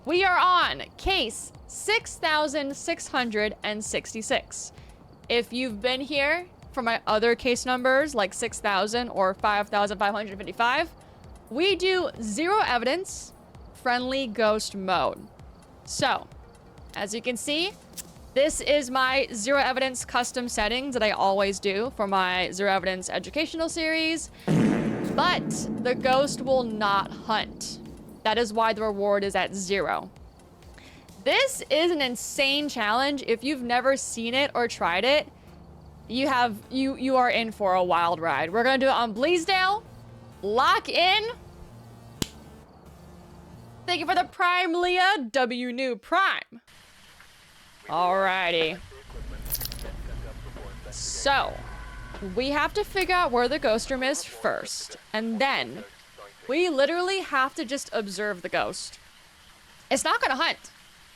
We are on case 6,666. If you've been here for my other case numbers, like 6,000 or 5,555, we do zero evidence, friendly ghost mode. So, as you can see, this is my zero evidence custom settings that I always do for my zero evidence educational series, but the ghost will not hunt. That is why the reward is at 0. This is an insane challenge. If you've never seen it or tried it, you are in for a wild ride. We're gonna do it on Bleasdale. Lock in. Thank you for the Prime, Leah. W new Prime. Alrighty. So, we have to figure out where the ghost room is first, and then we literally have to just observe the ghost. It's not gonna hunt.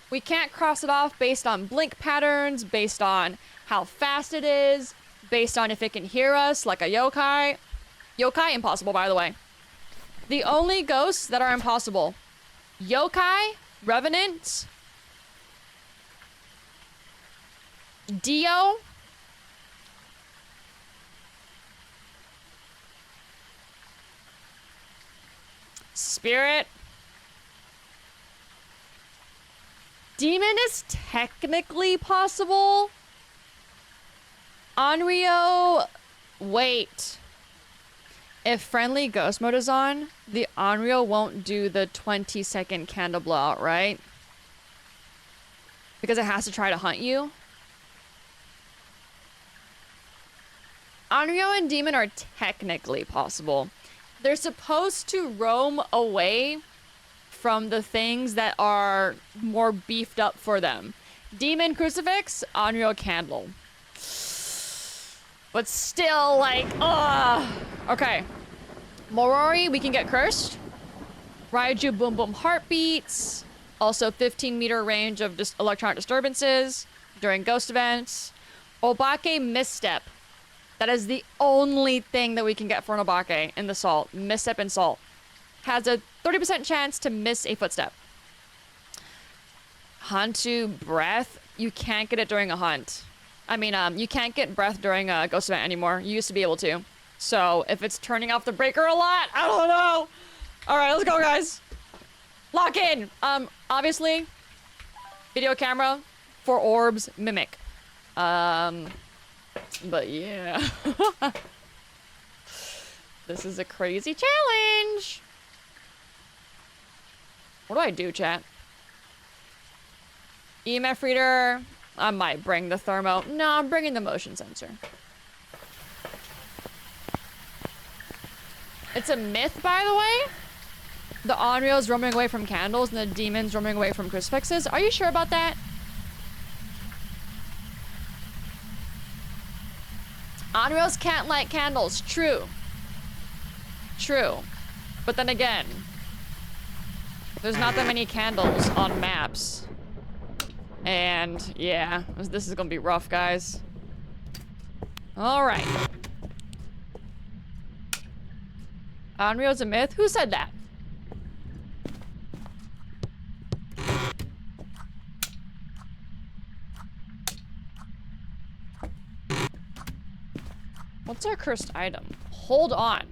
We can't cross it off based on blink patterns, based on how fast it is, based on if it can hear us, like a yokai. Yokai, impossible, by the way. The only ghosts that are impossible: yokai, revenant, Dio, spirit. Demon is technically possible. Onryo, wait. If friendly ghost mode is on, the Onryo won't do the 20-second candle blowout, right? Because it has to try to hunt you. Onryo and Demon are technically possible. They're supposed to roam away from the things that are more beefed up for them. Demon Crucifix, Onryo Candle. But still, like, ugh. Okay. Morori, we can get cursed. Raiju, Boom Boom Heartbeats. Also 15-meter range of just electronic disturbances during ghost events. Obake, Misstep. That is the only thing that we can get for an Obake in the salt. Misstep and salt. Has a 30% chance to miss a footstep. Hantu, Breath. You can't get it during a hunt. I mean, you can't get breath during a ghost event anymore. You used to be able to. So, if it's turning off the breaker a lot, I don't know. All right, let's go, guys. Lock in. Obviously, video camera for orbs, mimic. But yeah. This is a crazy challenge. What do I do, chat? EMF reader. I might bring the thermo. No, I'm bringing the motion sensor. It's a myth, by the way. The Onryo's roaming away from candles and the demon's roaming away from crucifixes. Are you sure about that? Onryo's can't light candles. True. True. But then again, there's not that many candles on maps. And yeah, this is gonna be rough, guys. All right. Onryo's a myth? Who said that? What's our cursed item? Hold on.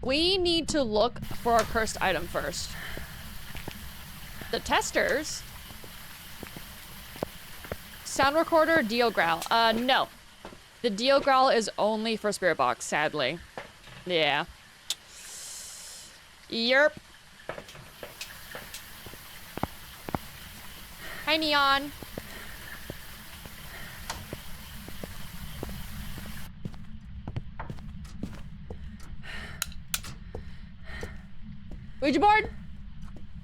We need to look for our cursed item first. The testers. Sound recorder, Dio Growl. No. The Dio Growl is only for Spirit Box, sadly. Yeah. Yerp. Hi, Neon. Ouija board?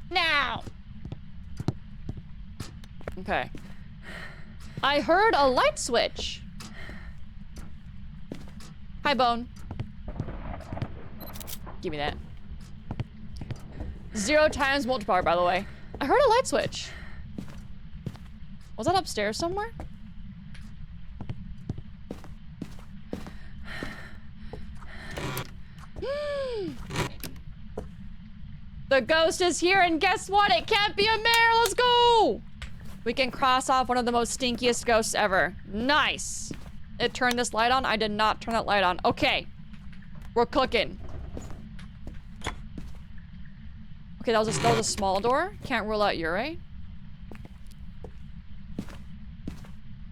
Now. Okay. I heard a light switch. Hi, Bone. Give me that. 0 times multiplier, by the way. I heard a light switch. Was that upstairs somewhere? The ghost is here, and guess what? It can't be a mare. Let's go. We can cross off one of the most stinkiest ghosts ever. Nice. It turned this light on. I did not turn that light on. Okay. We're cooking. Okay, that was a small door. Can't rule out Yurei.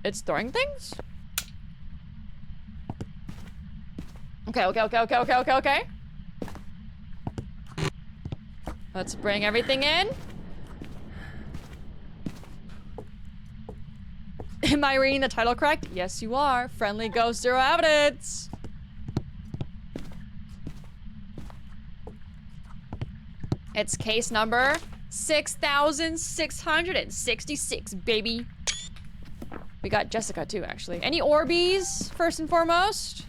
It's throwing things? Okay. Let's bring everything in. Am I reading the title correct? Yes, you are. Friendly Ghost, Zero Evidence. It's case number 6,666, baby. We got Jessica too, actually. Any Orbeez, first and foremost?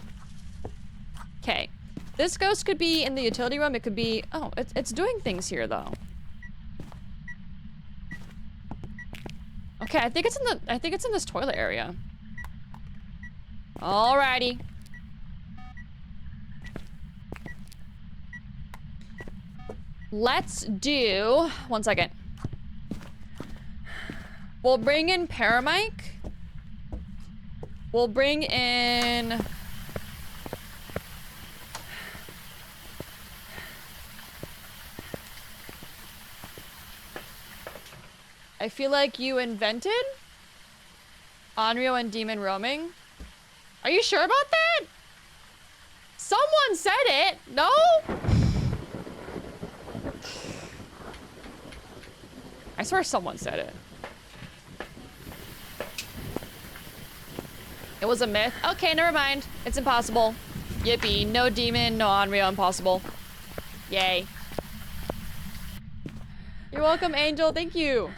Okay. This ghost could be in the utility room. It could be... Oh, it's doing things here, though. Okay, I think it's in this toilet area. Alrighty. Let's do... One second. We'll bring in Paramike. We'll bring in... I feel like you invented Onryo and Demon Roaming. Are you sure about that? Someone said it. No? I swear someone said it. It was a myth. Okay, never mind. It's impossible. Yippee. No demon, no Onryo, impossible. Yay. You're welcome, Angel. Thank you.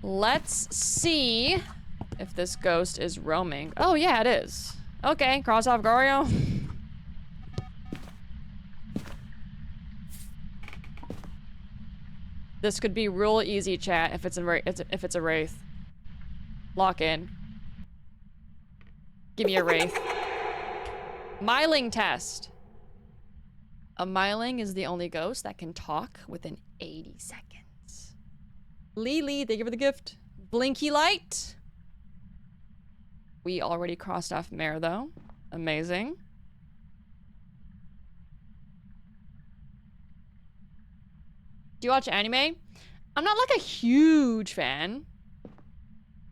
Let's see if this ghost is roaming. Oh, yeah, it is. Okay, cross off Goryo. This could be real easy, chat, if it's a wraith. Lock in. Give me a wraith. Myling test. A Myling is the only ghost that can talk within 80 seconds. Lily, thank you for the gift. Blinky light. We already crossed off Mare, though. Amazing. Do you watch anime? I'm not like a huge fan,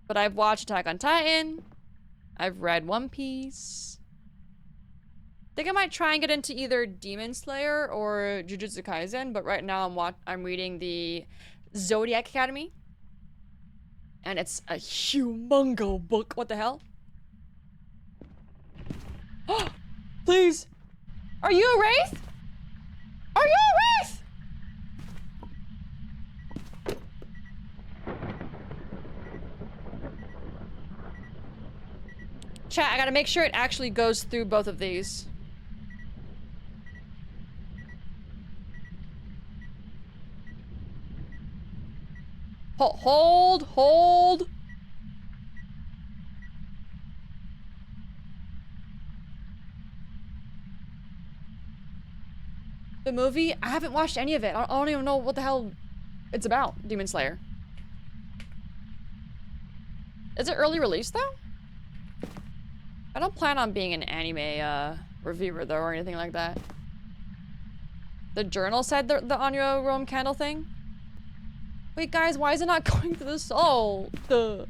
but I've watched Attack on Titan. I've read One Piece. I think I might try and get into either Demon Slayer or Jujutsu Kaisen, but right now I'm reading the Zodiac Academy. And it's a humongo book. What the hell? Please. Are you a wraith? Are you a wraith? Chat, I gotta make sure it actually goes through both of these. Hold. The movie? I haven't watched any of it. I don't even know what the hell it's about, Demon Slayer. Is it early release, though? I don't plan on being an anime reviewer, though, or anything like that. The journal said the Onryo Rome candle thing? Wait, guys, why is it not going to the soul? The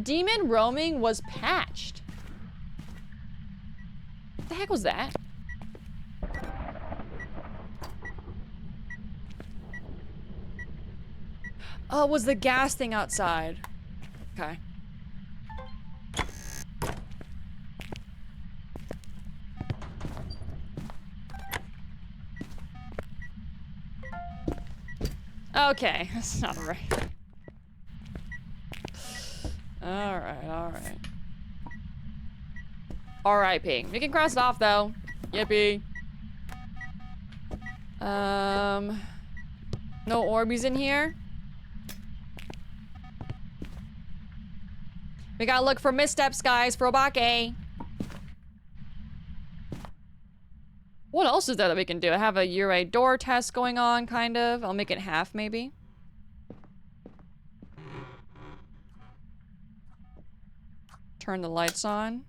demon roaming was patched. What the heck was that? Oh, it was the gas thing outside. Okay. Okay, that's not right. Alright. R.I.P. We can cross it off, though. Yippee. No Orbeez in here. We gotta look for missteps, guys, for Obake. What else is there that we can do? I have a URA door test going on, kind of. I'll make it half, maybe. Turn the lights on.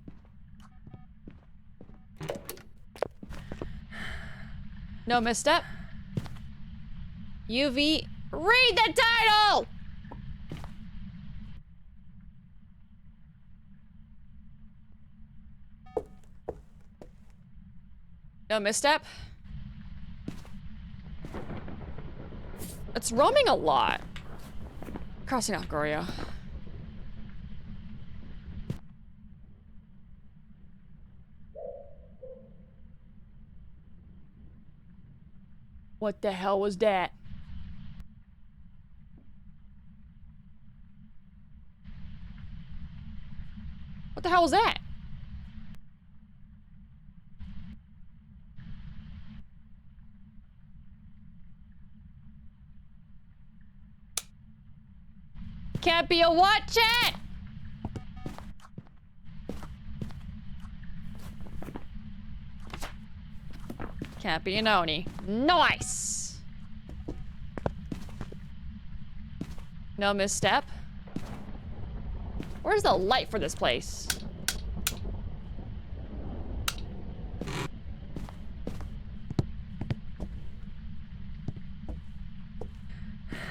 No misstep. UV. Read the title! No misstep. It's roaming a lot. Crossing off Gorio. What the hell was that? What the hell was that? Can't be a what, chat? Can't be an Oni. Nice! No misstep. Where's the light for this place?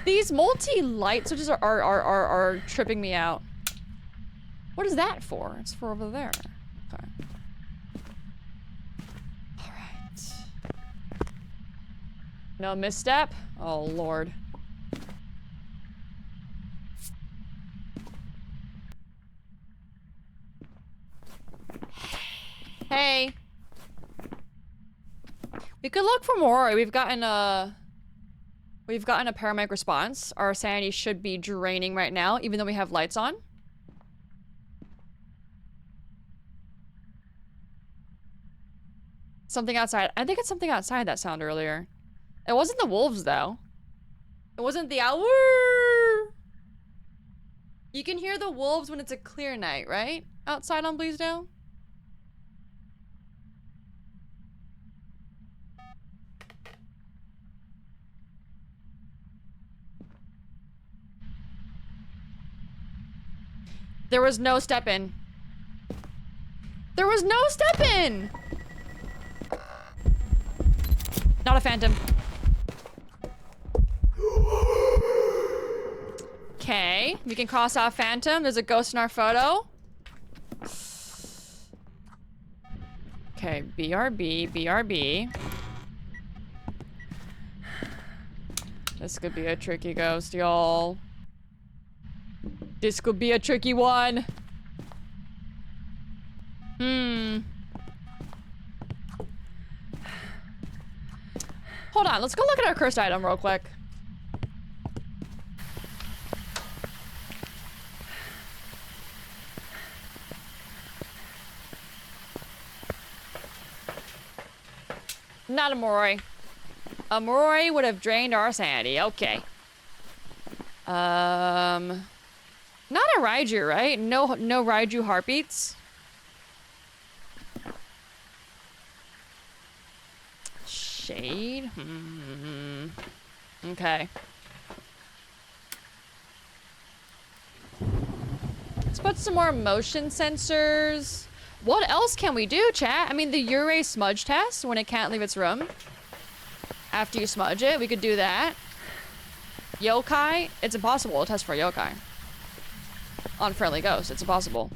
These multi-light switches are tripping me out. What is that for? It's for over there. Okay. Alright. No misstep? Oh, Lord. Hey. We could look for more. We've gotten a paramedic response. Our sanity should be draining right now, even though we have lights on. Something outside. I think it's something outside that sound earlier. It wasn't the wolves, though. It wasn't the owl. You can hear the wolves when it's a clear night, right? Outside on Bleasdale? There was no step in. There was no step in! Not a phantom. Okay, we can cross out phantom. There's a ghost in our photo. Okay, BRB, BRB. This could be a tricky ghost, y'all. This could be a tricky one. Hold on, let's go look at our cursed item real quick. Not a Moroi. A Moroi would have drained our sanity. Okay. Not a Raiju, right? No Raiju heartbeats. Shade. Okay. Let's put some more motion sensors. What else can we do, chat? I mean, the URA smudge test when it can't leave its room. After you smudge it, we could do that. Yokai. It's impossible to test for yokai. On friendly ghost, it's impossible.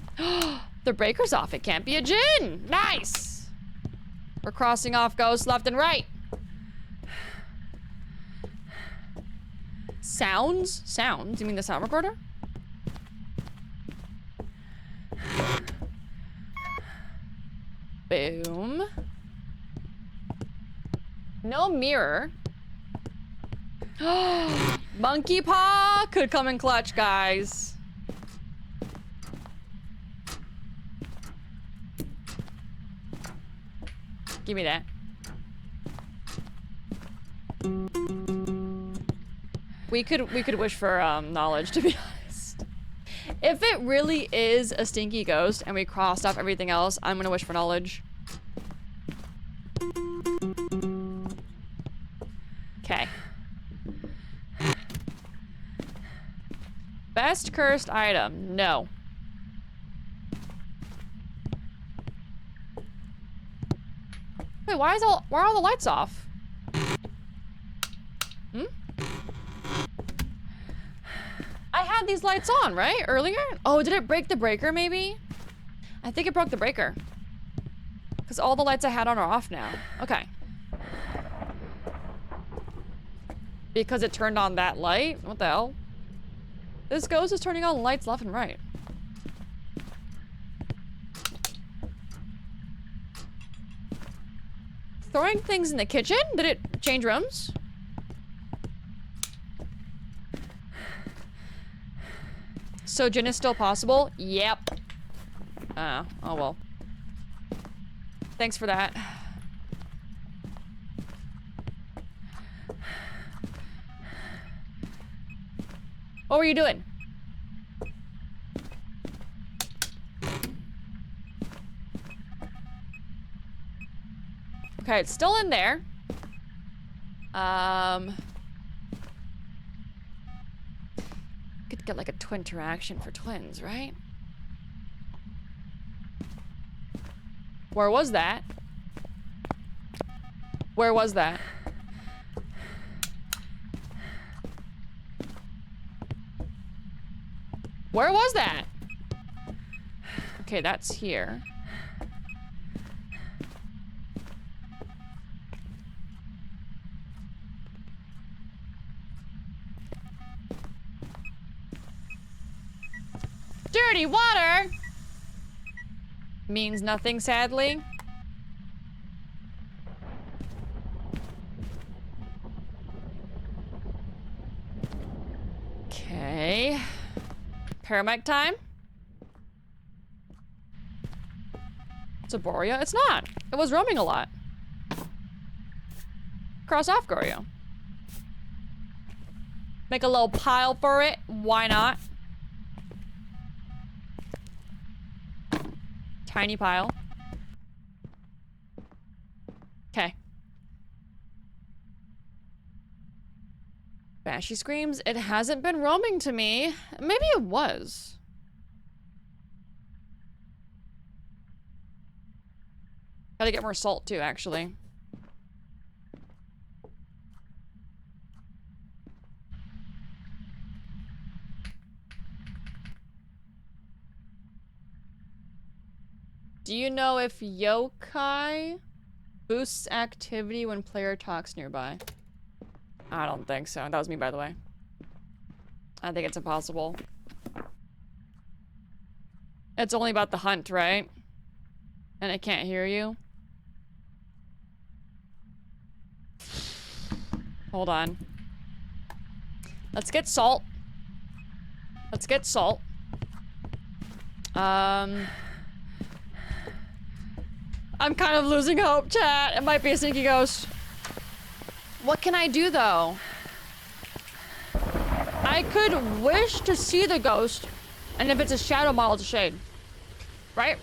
The breaker's off. It can't be a djinn. Nice. We're crossing off ghosts left and right. Sounds? Sounds? You mean the sound recorder? Boom. No mirror. Monkey paw could come in clutch, guys. Give me that. We could wish for knowledge, to be honest. If it really is a stinky ghost and we crossed off everything else, I'm gonna wish for knowledge. Best cursed item. No. Wait, why are all the lights off? Hmm? I had these lights on, right? Earlier? Oh, did it break the breaker, maybe? I think it broke the breaker. Because all the lights I had on are off now. Okay. Because it turned on that light? What the hell? This ghost is turning on lights left and right. Throwing things in the kitchen? Did it change rooms? So Jinn is still possible? Yep. Oh well. Thanks for that. What were you doing? Okay, it's still in there. Could get like a twin interaction for twins, right? Where was that? Where was that? Where was that? Okay, that's here. Dirty water! Means nothing, sadly. Okay. Paramedic time? It's a Boria? It's not. It was roaming a lot. Cross off Goryo. Make a little pile for it. Why not? Tiny pile. Okay. Bashy screams, it hasn't been roaming to me. Maybe it was. Gotta get more salt too, actually. Do you know if yokai boosts activity when player talks nearby? I don't think so. That was me, by the way. I think it's impossible. It's only about the hunt, right? And it can't hear you. Hold on. Let's get salt. Let's get salt. I'm kind of losing hope, chat. It might be a sneaky ghost. What can I do, though? I could wish to see the ghost, and if it's a shadow model, it's a shade. Right?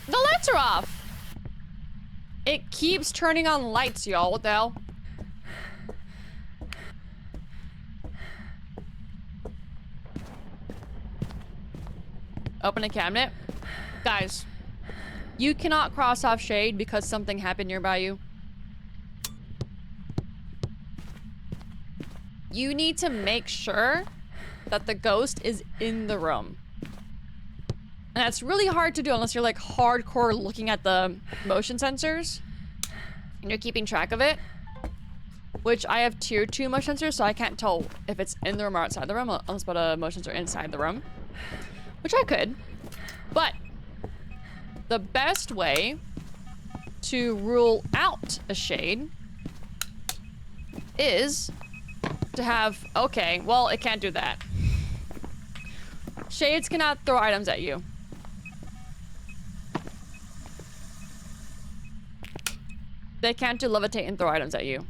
The lights are off. It keeps turning on lights, y'all. What the hell? Open a cabinet. Guys, you cannot cross off shade because something happened nearby you. You need to make sure that the ghost is in the room. And that's really hard to do unless you're like hardcore looking at the motion sensors and you're keeping track of it. Which I have tier 2 motion sensors, so I can't tell if it's in the room or outside the room unless the motions are inside the room. Which I could. But the best way to rule out a shade is to have, okay, well, it can't do that. Shades cannot throw items at you. They can't do levitate and throw items at you.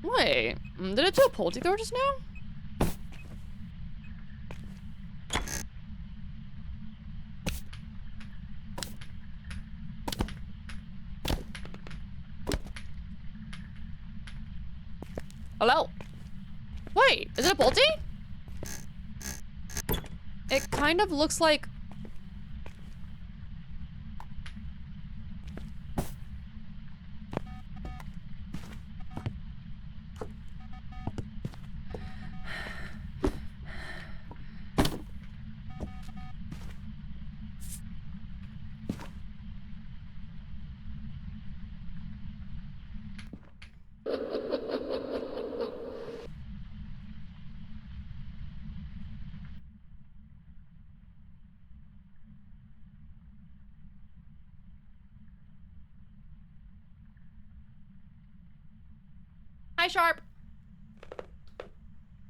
Wait, did it do a pulte throw just now? Hello? Wait, is it a pulte? It kind of looks like... Hi, Sharp.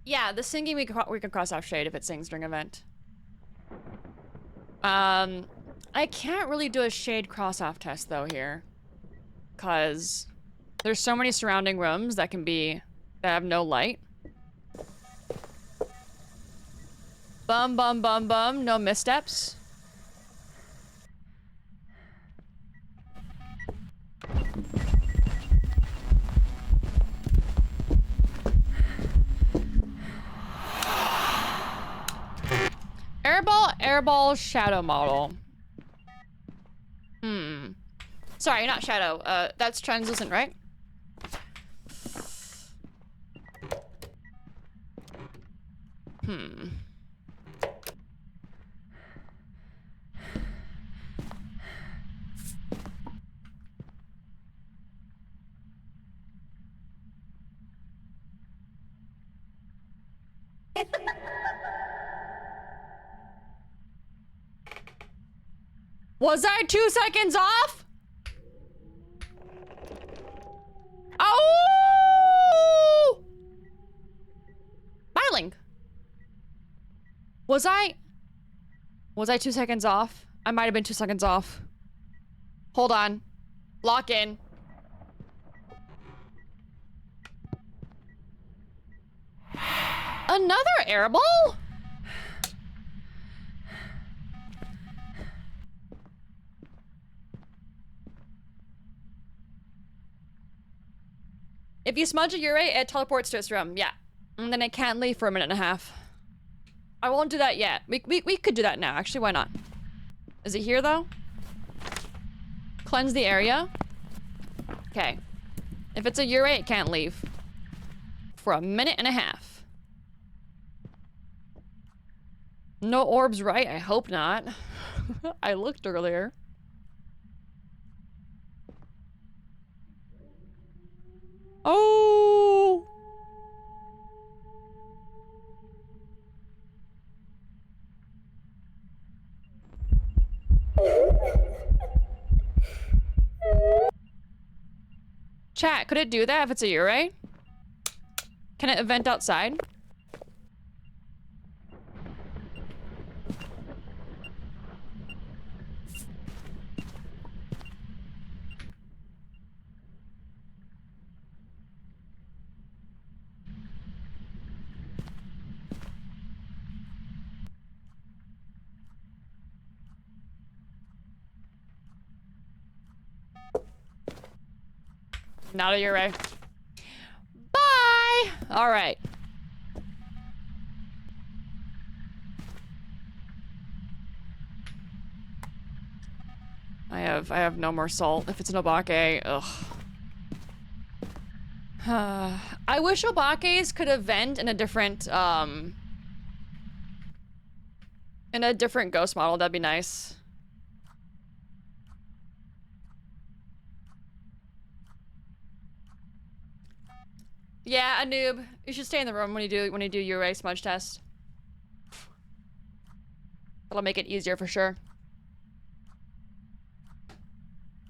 Yeah, the singing we can cross off shade if it sings during event. I can't really do a shade cross off test though here, cause there's so many surrounding rooms that have no light. Bum bum bum bum, no missteps. Airball shadow model. Sorry, not shadow. That's translucent, right? Was I 2 seconds off? Oh! Smiling. Was I 2 seconds off? I might have been 2 seconds off. Hold on. Lock in. Another airball? If you smudge a Yurei, it teleports to its room. Yeah. And then it can't leave for a minute and a half. I won't do that yet. We could do that now. Actually, why not? Is it here, though? Cleanse the area. Okay. If it's a Yurei, it can't leave. For a minute and a half. No orbs, right? I hope not. I looked earlier. Oh! Chat, could it do that if it's a Yurei? Can it event outside? Not a Yurei. Bye! Alright. I have no more salt. If it's an Obake, ugh. I wish Obakes could event in a different ghost model. That'd be nice. Yeah, a noob. You should stay in the room when you do Yurei smudge test. That'll make it easier for sure.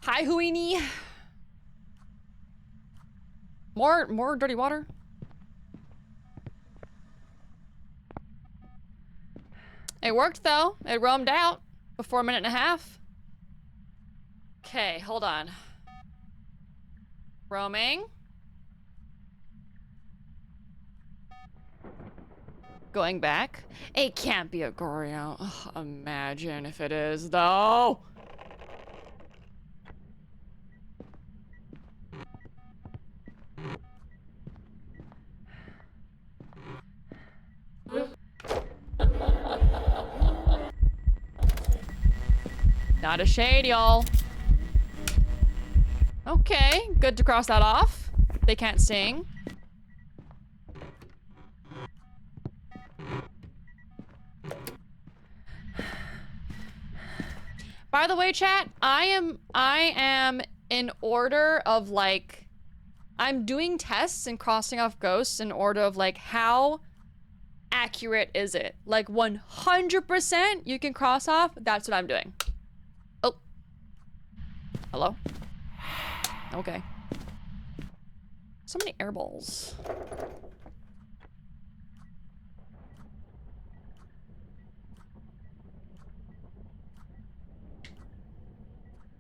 Hi, Huini. More dirty water. It worked though. It roamed out before a minute and a half. Okay, hold on. Roaming. Going back. It can't be a Goryo. Ugh, imagine if it is, though. Not a shade, y'all. Okay, good to cross that off. They can't sing. By the way, chat, I am in order of like, I'm doing tests and crossing off ghosts in order of like, how accurate is it? Like 100% you can cross off, that's what I'm doing. Oh. Hello? Okay. So many air balls.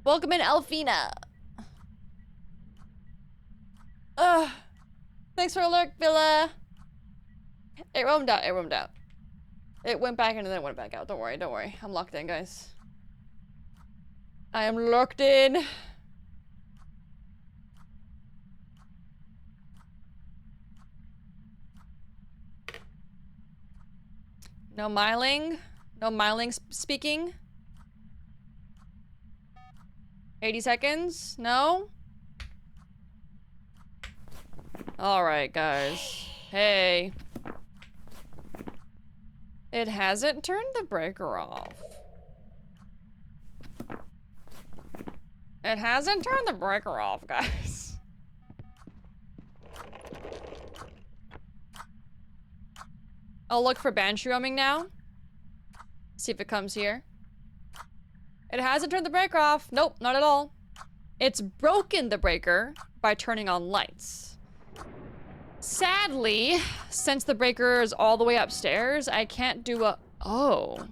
Welcome in, Elfina. Thanks for a lurk, Villa. It roamed out, it roamed out. It went back in and then it went back out. Don't worry, don't worry. I'm locked in, guys. I am locked in. No miling. No miling speaking. 80 seconds? No? Alright, guys. Hey. It hasn't turned the breaker off. It hasn't turned the breaker off, guys. I'll look for Banshee roaming now. See if it comes here. It hasn't turned the breaker off. Nope, not at all. It's broken the breaker by turning on lights. Sadly, since the breaker is all the way upstairs, I can't do a... Oh. Are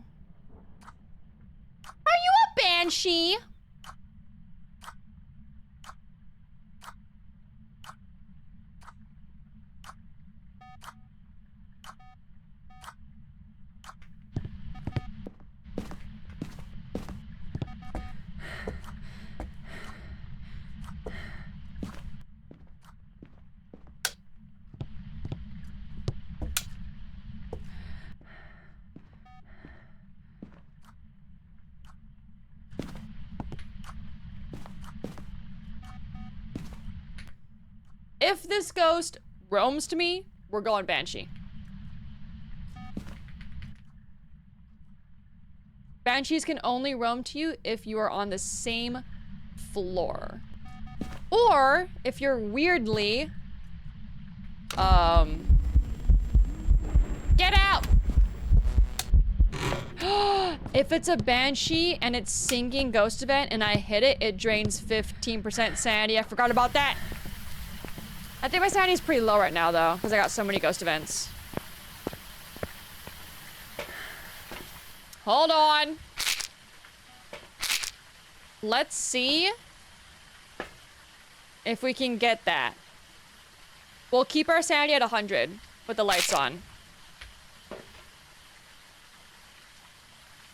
you a Banshee? If this ghost roams to me, we're going Banshee. Banshees can only roam to you if you are on the same floor. Or if you're weirdly... Get out! If it's a Banshee and it's singing Ghost Event and I hit it, it drains 15% sanity. I forgot about that. I think my sanity is pretty low right now, though, because I got so many ghost events. Hold on. Let's see if we can get that. We'll keep our sanity at 100 with the lights on.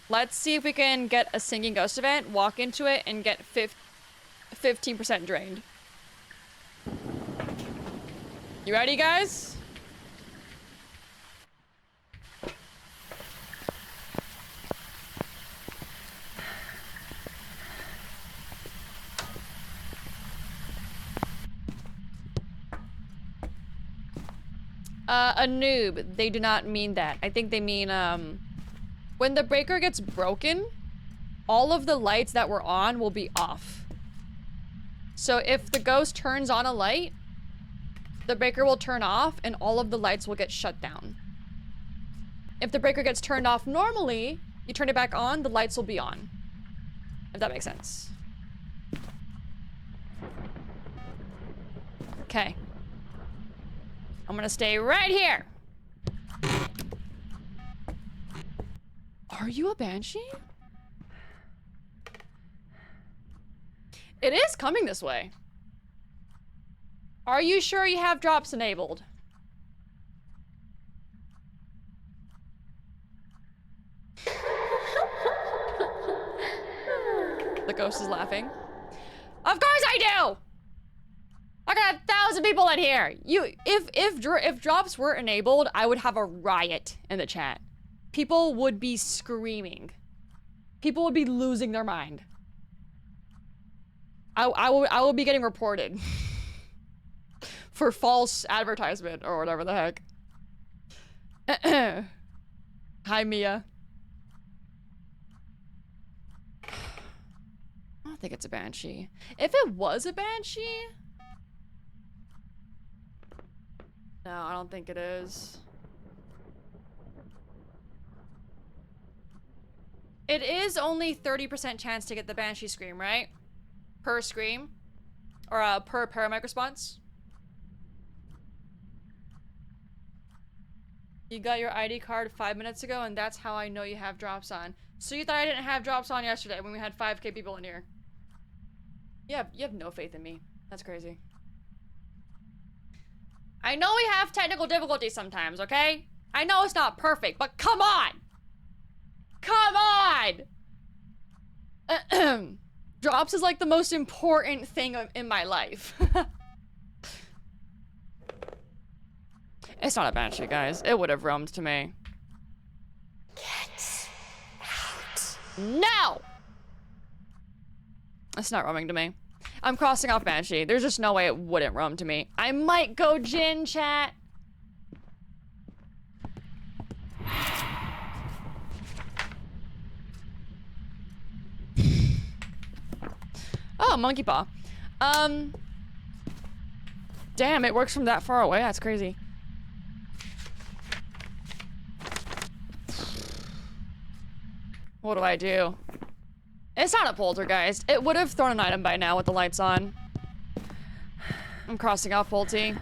Let's see if we can get a singing ghost event, walk into it, and get 15% drained. You ready, guys? A noob. They do not mean that. I think they mean, when the breaker gets broken, all of the lights that were on will be off. So if the ghost turns on a light, the breaker will turn off and all of the lights will get shut down. If the breaker gets turned off normally, you turn it back on, the lights will be on. If that makes sense. Okay. I'm gonna stay right here. Are you a Banshee? It is coming this way. Are you sure you have drops enabled? The ghost is laughing. Of course I do! I got 1,000 people in here. If drops were enabled, I would have a riot in the chat. People would be screaming. People would be losing their mind. I will be getting reported for false advertisement or whatever the heck. Hi, Mia. I don't think it's a banshee. If it was a banshee, no, I don't think it is. It is only 30% chance to get the banshee scream, right? Per scream? Or per paramedic response? You got your ID card 5 minutes ago, and that's how I know you have drops on. So you thought I didn't have drops on yesterday when we had 5K people in here. You have no faith in me. That's crazy. I know we have technical difficulties sometimes, okay? I know it's not perfect, but come on! Come on! Drops is like the most important thing in my life. It's not a banshee, guys. It would have roamed to me. Get out. No! It's not roaming to me. I'm crossing off banshee. There's just no way it wouldn't roam to me. I might go Jinn, chat. Oh, monkey paw. Damn, it works from that far away. That's crazy. What do I do? It's not a poltergeist. It would have thrown an item by now with the lights on. I'm crossing off Polty.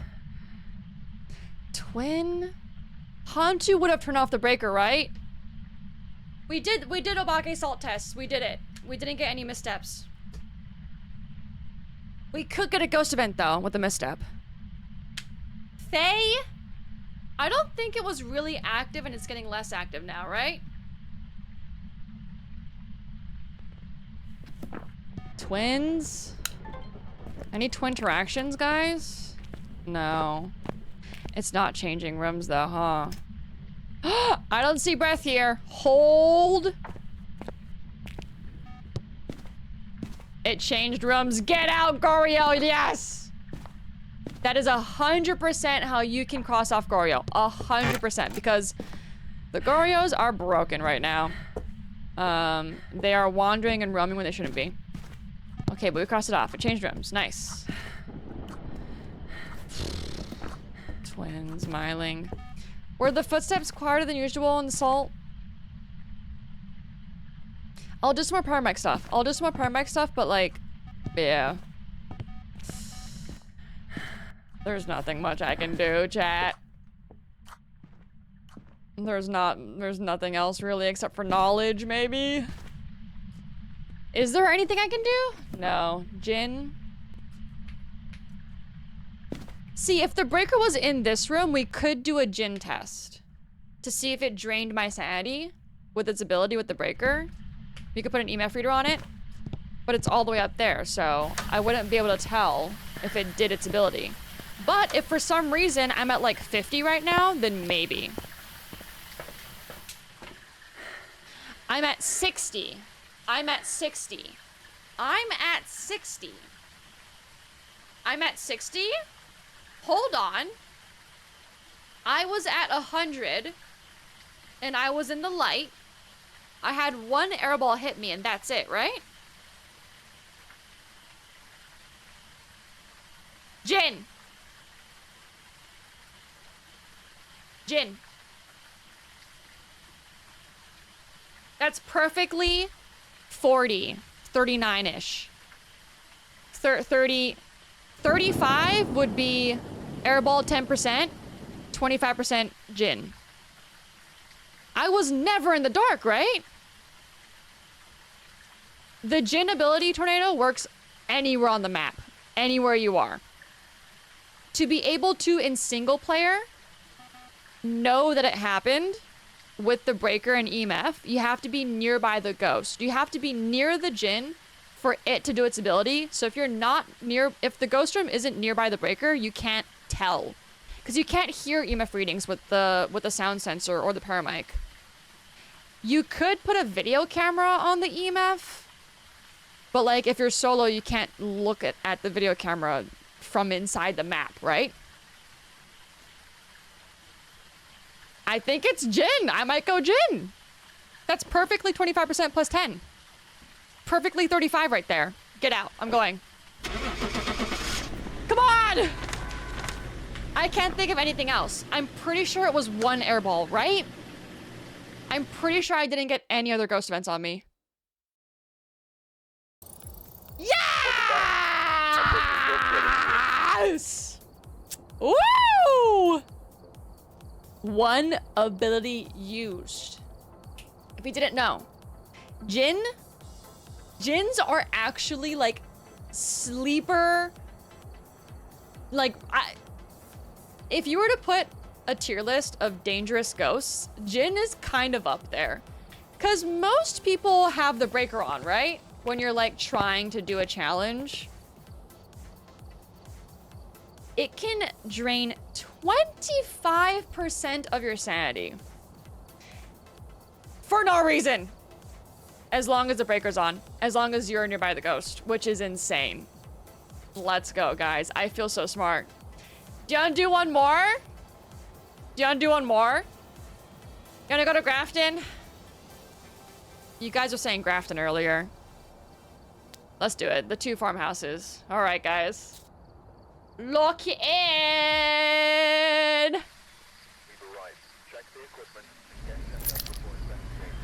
Twin? Hantu would have turned off the breaker, right? We did Obake salt tests. We did it. We didn't get any missteps. We could get a ghost event though with a misstep. Faye? I don't think it was really active and it's getting less active now, right? Twins? Any twin interactions, guys? No. It's not changing rooms though, huh? I don't see breath here. Hold. It changed rooms. Get out, Goriel, yes! That is 100% how you can cross off Goryo. 100%, because the Gorios are broken right now. They are wandering and roaming when they shouldn't be. Okay, but we crossed it off. It changed rooms. Nice. Twins, Myling. Were the footsteps quieter than usual in the salt? I'll do some more paramedic stuff. But like, yeah. There's nothing much I can do, chat. There's nothing else really except for knowledge, maybe? Is there anything I can do? No. Jinn? See, if the breaker was in this room, we could do a Jinn test to see if it drained my sanity with its ability with the breaker. We could put an EMF reader on it, but it's all the way up there, so I wouldn't be able to tell if it did its ability. But if for some reason I'm at like 50 right now, then maybe. I'm at 60. I'm at 60. I'm at 60. I'm at 60? Hold on. I was at 100 and I was in the light. I had one airball hit me and that's it, right? Jinn. Jinn. That's perfectly 40, 39-ish. 30, 35 would be airball 10%, 25% Jinn. I was never in the dark, right? The Jinn ability tornado works anywhere on the map. Anywhere you are. To be able to, in single player, know that it happened with the breaker and EMF, you have to be nearby the ghost. You have to be near the Djinn for it to do its ability. So if you're not near, if the ghost room isn't nearby the breaker, you can't tell. Because you can't hear EMF readings with the sound sensor or the paramic. You could put a video camera on the EMF, but like if you're solo, you can't look at the video camera from inside the map, right? I think it's Djinn. I might go Djinn. That's perfectly 25% plus 10. Perfectly 35 right there. Get out. I'm going. Come on! I can't think of anything else. I'm pretty sure it was one airball, right? I'm pretty sure I didn't get any other ghost events on me. Yes! Woo! One ability used. If you didn't know, Djinns are actually like sleeper. Like, if you were to put a tier list of dangerous ghosts, Djinn is kind of up there. Because most people have the breaker on, right? When you're like trying to do a challenge. It can drain 25% of your sanity. For no reason. As long as the breaker's on. As long as you're nearby the ghost, which is insane. Let's go, guys. I feel so smart. Do you want to do one more? Do you want to do one more? You want to go to Grafton? You guys were saying Grafton earlier. Let's do it. The 2 farmhouses. All right, guys. Lock in! We've arrived. Check the equipment and get set up before investigating.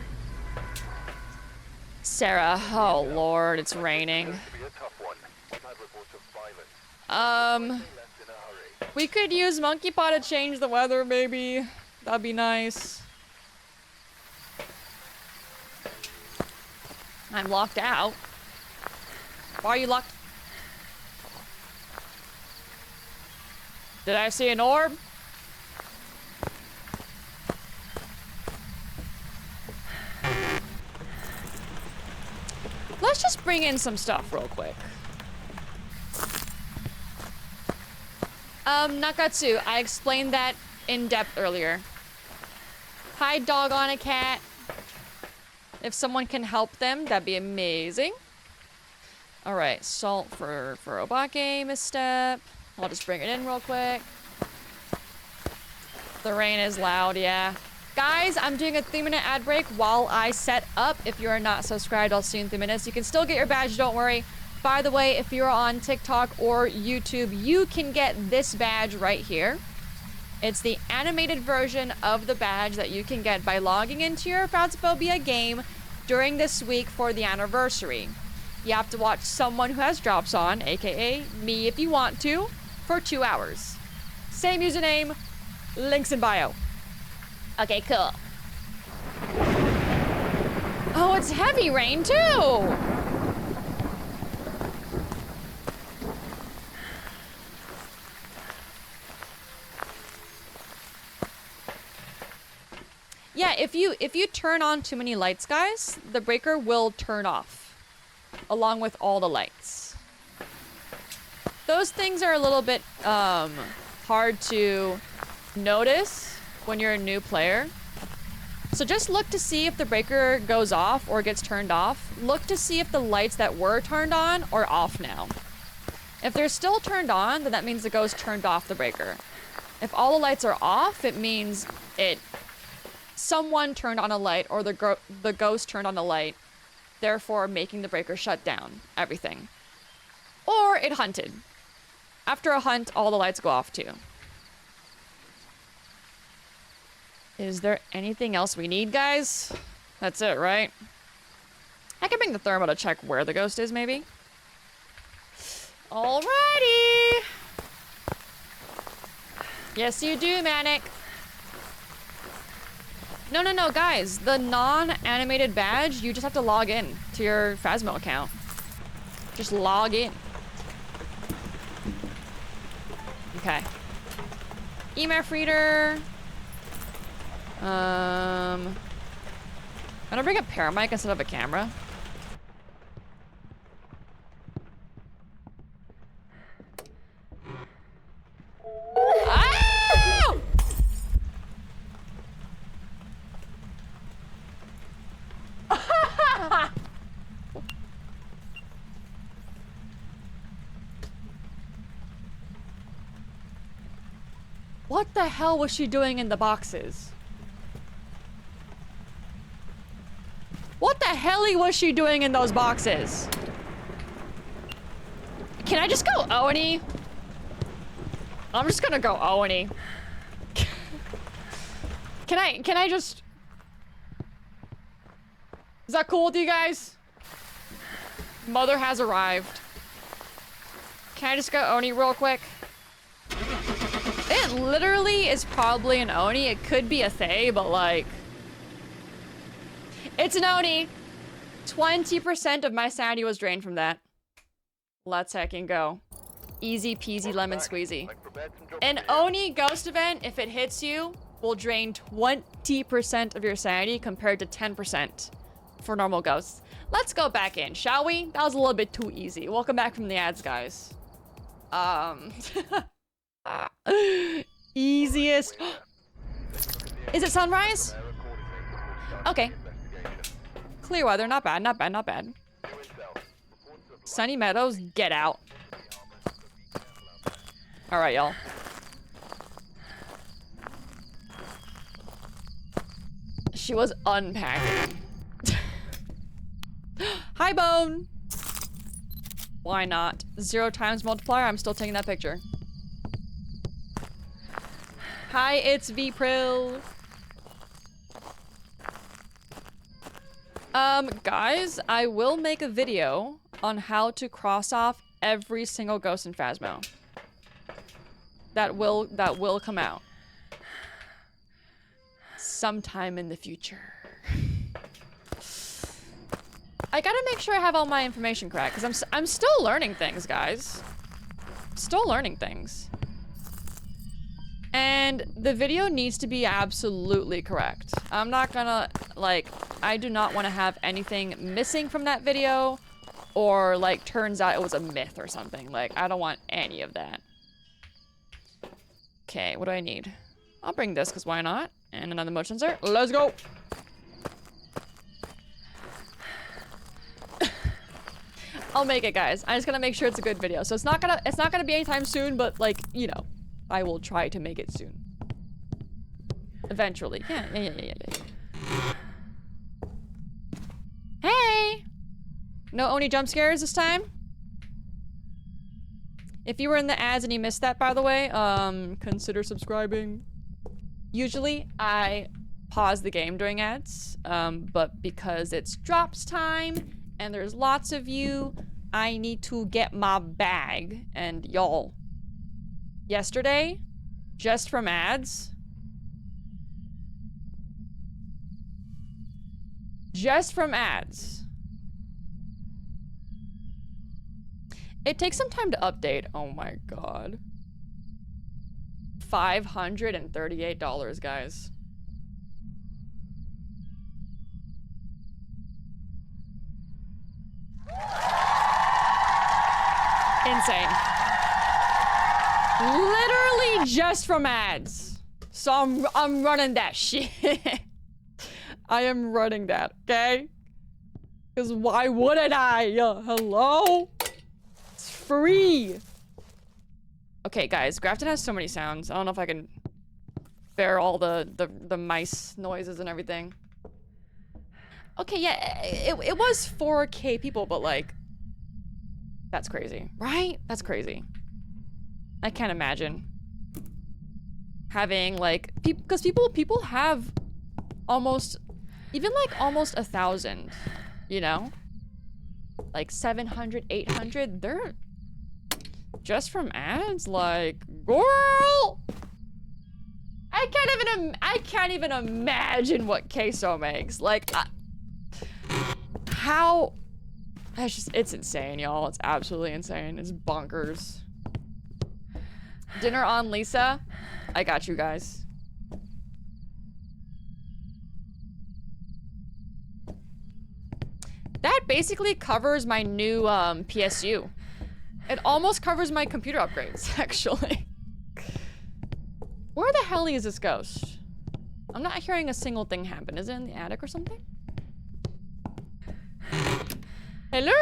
Sarah, oh lord, it's raining. It's to be a tough one. We've had reports of violence. Left in a hurry. We could use Monkey Paw to change the weather, maybe. That'd be nice. I'm locked out. Why are you locked? Did I see an orb? Let's just bring in some stuff real quick. Nakatsu, I explained that in depth earlier. Hi, dog on a cat. If someone can help them, that'd be amazing. All right, salt for Obake, misstep. I'll just bring it in real quick. The rain is loud, yeah. Guys, I'm doing a 3-minute ad break while I set up. If you are not subscribed, I'll see you in 3 minutes. You can still get your badge, don't worry. By the way, if you're on TikTok or YouTube, you can get this badge right here. It's the animated version of the badge that you can get by logging into your Phasmophobia game during this week for the anniversary. You have to watch someone who has drops on, aka me if you want to, for 2 hours. Same username, links in bio. Okay, cool. Oh, it's heavy rain too! Yeah, if you turn on too many lights, guys, the breaker will turn off, along with all the lights. Those things are a little bit hard to notice when you're a new player. So just look to see if the breaker goes off or gets turned off. Look to see if the lights that were turned on are off now. If they're still turned on, then that means the ghost turned off the breaker. If all the lights are off, it means someone turned on a light or the ghost turned on a light, therefore making the breaker shut down everything. Or it hunted. After a hunt, all the lights go off too. Is there anything else we need, guys? That's it, right? I can bring the thermo to check where the ghost is, maybe. Alrighty! Yes, you do, Manic. No, guys. The non-animated badge, you just have to log in to your Phasmo account. Just log in. Okay. EMF reader. I'm gonna bring a paramic instead of a camera. Ah! What the hell was she doing in the boxes? What the helly was she doing in those boxes? Can I just go Oni? I'm just gonna go Oni. Can I just... Is that cool with you guys? Mother has arrived. Can I just go Oni real quick? It literally is probably an Oni. It could be a Thay, but like... It's an Oni! 20% of my sanity was drained from that. Let's heckin' go. Easy peasy lemon squeezy. An Oni ghost event, if it hits you, will drain 20% of your sanity compared to 10% for normal ghosts. Let's go back in, shall we? That was a little bit too easy. Welcome back from the ads, guys. Easiest. Is it sunrise? Okay. Clear weather, not bad, not bad, not bad. Sunny Meadows, get out. Alright, y'all. She was unpacking. Hi, Bone! Why not? 0 times multiplier, I'm still taking that picture. Hi, it's Vpril. Guys, I will make a video on how to cross off every single ghost in Phasmo. That will come out. Sometime in the future. I gotta make sure I have all my information correct, because I'm still learning things, guys. Still learning things. And the video needs to be absolutely correct. I'm not gonna, like, I do not want to have anything missing from that video, or, like, turns out it was a myth or something. Like, I don't want any of that. Okay, what do I need? I'll bring this, because why not? And another motion sensor. Let's go! I'll make it, guys. I just gotta make sure it's a good video. So it's not gonna be anytime soon, but, like, you know, I will try to make it soon. Eventually. Yeah. Hey! No Oni jump scares this time? If you were in the ads and you missed that, by the way, consider subscribing. Usually, I pause the game during ads, but because it's drops time, and there's lots of you, I need to get my bag. And y'all, yesterday, just from ads, it takes some time to update. Oh my god. $538, guys. Insane. Literally just from ads. So I'm running that shit. I am running that, okay? Because why wouldn't I? Hello? It's free. Okay, guys, Grafton has so many sounds. I don't know if I can bear all the mice noises and everything. Okay, yeah, it was 4K people, but like, that's crazy, right? That's crazy. I can't imagine having like, because people have almost, even like almost 1,000, you know? Like 700, 800, they're just from ads, like, girl! I can't even imagine what Queso makes. Like, how, it's insane, y'all. It's absolutely insane. It's bonkers. Dinner on Lisa. I got you guys. That basically covers my new PSU. It almost covers my computer upgrades, actually. Where the hell is this ghost? I'm not hearing a single thing happen. Is it in the attic or something? Hello?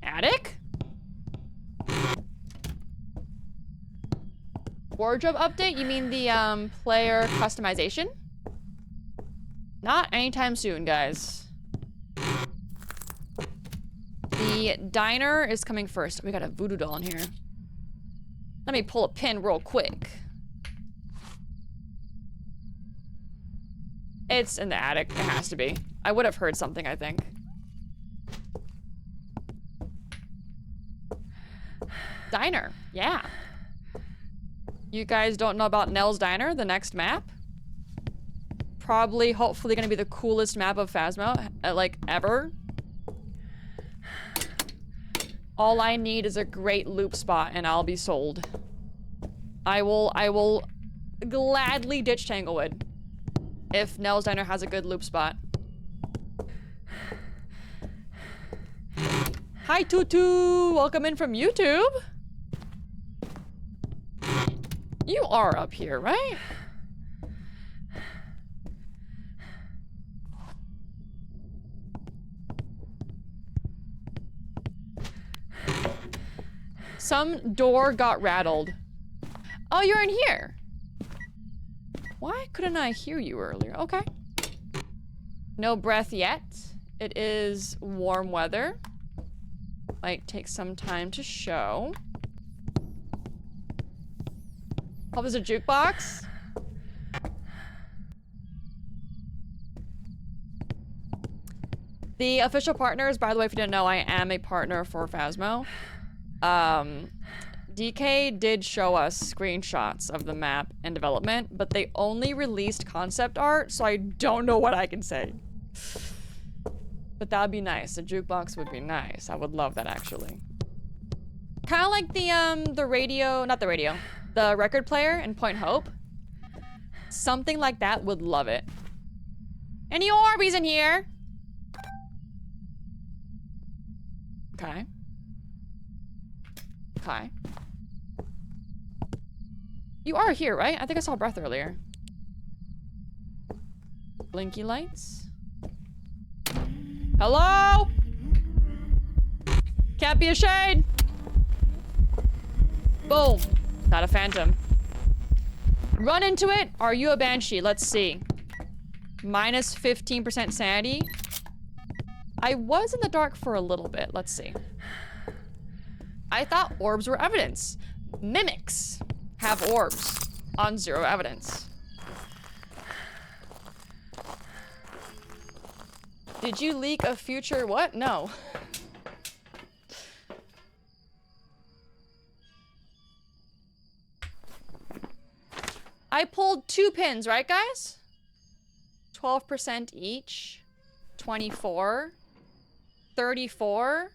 Attic? Wardrobe update? You mean the player customization? Not anytime soon, guys. The diner is coming first. We got a voodoo doll in here. Let me pull a pin real quick. It's in the attic. It has to be. I would have heard something, I think. Diner. Yeah. You guys don't know about Nell's Diner, the next map? Probably, hopefully, gonna be the coolest map of Phasmo, like, ever. All I need is a great loop spot, and I'll be sold. I will gladly ditch Tanglewood if Nell's Diner has a good loop spot. Hi, Tutu! Welcome in from YouTube. You are up here, right? Some door got rattled. Oh, you're in here. Why couldn't I hear you earlier? Okay. No breath yet. It is warm weather. Might take some time to show. Oh, there's a jukebox. The official partners, by the way, if you didn't know, I am a partner for Phasmo. DK did show us screenshots of the map and development, but they only released concept art, so I don't know what I can say. But that would be nice. The jukebox would be nice. I would love that, actually. Kind of like the radio, not the radio, the record player in Point Hope. Something like that, would love it. Any Orbeez in here? Okay. Okay. You are here, right? I think I saw breath earlier. Blinky lights. Hello? Can't be a shade. Boom. Not a phantom. Run into it. Are you a banshee? Let's see. Minus 15% sanity. I was in the dark for a little bit. Let's see. I thought orbs were evidence. Mimics have orbs on 0 evidence. Did you leak a future what? No. I pulled 2 pins, right, guys? 12% each. 24. 34.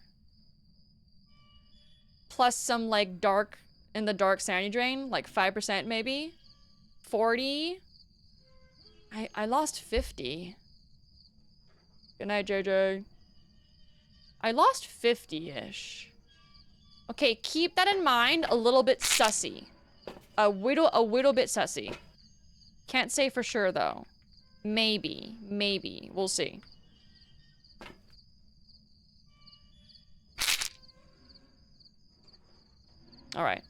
Plus some, like, dark, in the dark sanity drain. Like, 5% maybe. 40. I lost 50. Good night, JJ. I lost 50-ish. Okay, keep that in mind. A little bit sussy. A little bit sussy. Can't say for sure, though. Maybe. Maybe. We'll see. All right.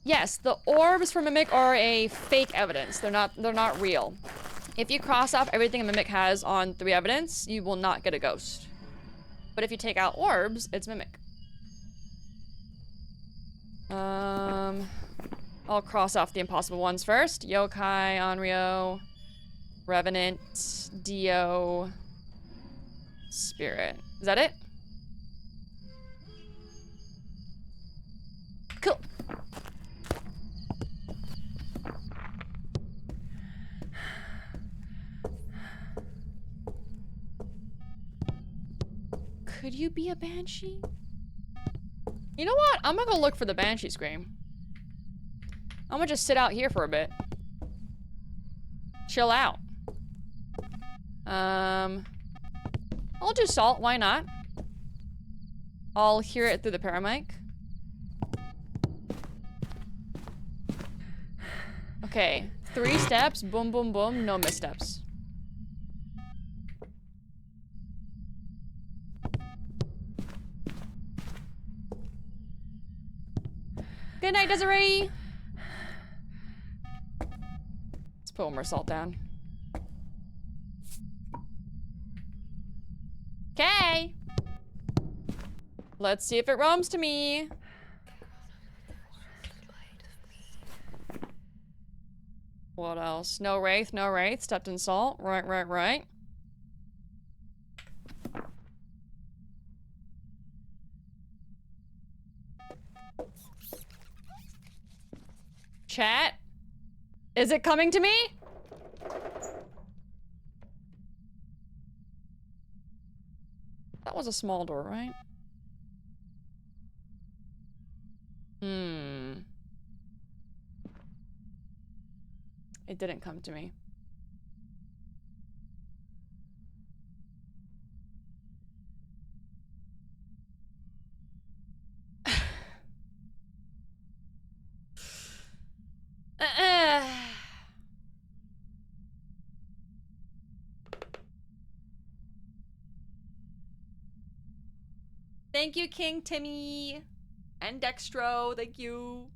Yes, the orbs for Mimic are a fake evidence. They're not real. If you cross off everything a Mimic has on 3 evidence, you will not get a ghost. But if you take out orbs, it's Mimic. I'll cross off the impossible ones first. Yokai, Onryo, Revenant, Dio, Spirit. Is that it? Cool. Could you be a banshee? You know what? I'm gonna go look for the banshee scream. I'm gonna just sit out here for a bit. Chill out. I'll do salt, why not? I'll hear it through the paramic. Okay, 3 steps, boom, boom, boom, no missteps. Good night, Desiree. Let's put one more salt down. Okay. Let's see if it roams to me. What else? No wraith, no wraith. Stepped in salt. Right, right, right. Chat? Is it coming to me? That was a small door, right? It didn't come to me. Thank you, King Timmy. And Dextro, thank you.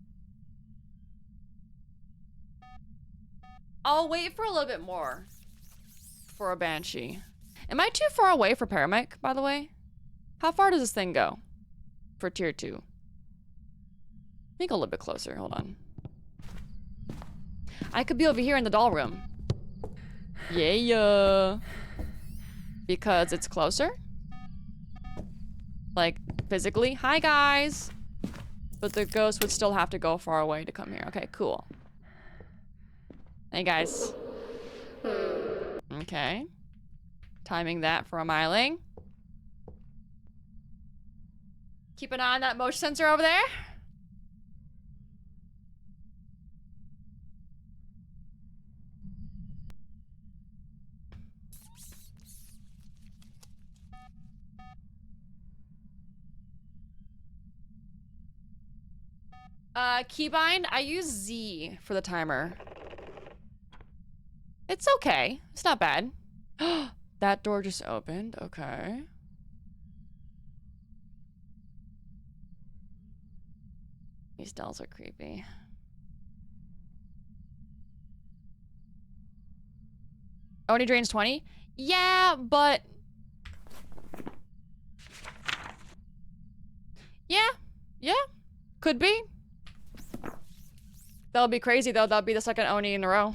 I'll wait for a little bit more for a banshee. Am I too far away for paramic, by the way? How far does this thing go for tier 2? I think a little bit closer, hold on. I could be over here in the doll room. Yeah. Because it's closer? Like, physically? Hi, guys! But the ghost would still have to go far away to come here. Okay, cool. Hey, guys. Okay. Timing that for a miling. Keep an eye on that motion sensor over there. Keybind, I use Z for the timer. It's okay. It's not bad. That door just opened. Okay. These dolls are creepy. Only drains 20? Yeah, but... Yeah. Could be. That'll be crazy, though. That'll be the second Oni in a row.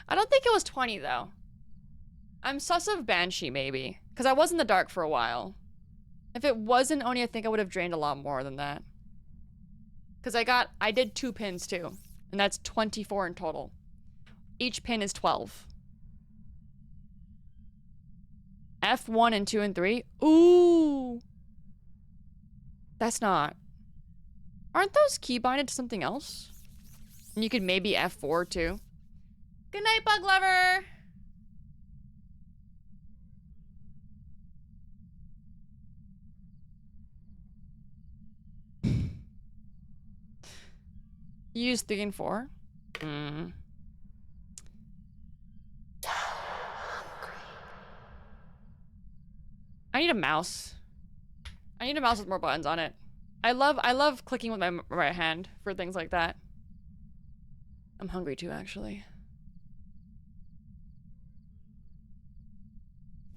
I don't think it was 20, though. I'm sus of Banshee, maybe. Because I was in the dark for a while. If it wasn't Oni, I think I would have drained a lot more than that. Because I did 2 pins, too. And that's 24 in total. Each pin is 12. F1 and 2 and 3? Ooh! That's not... Aren't those keybinded to something else? And you could maybe F4 too. Good night, bug lover! Use 3 and 4. I need a mouse. I need a mouse with more buttons on it. I love clicking with my right hand for things like that. I'm hungry too, actually.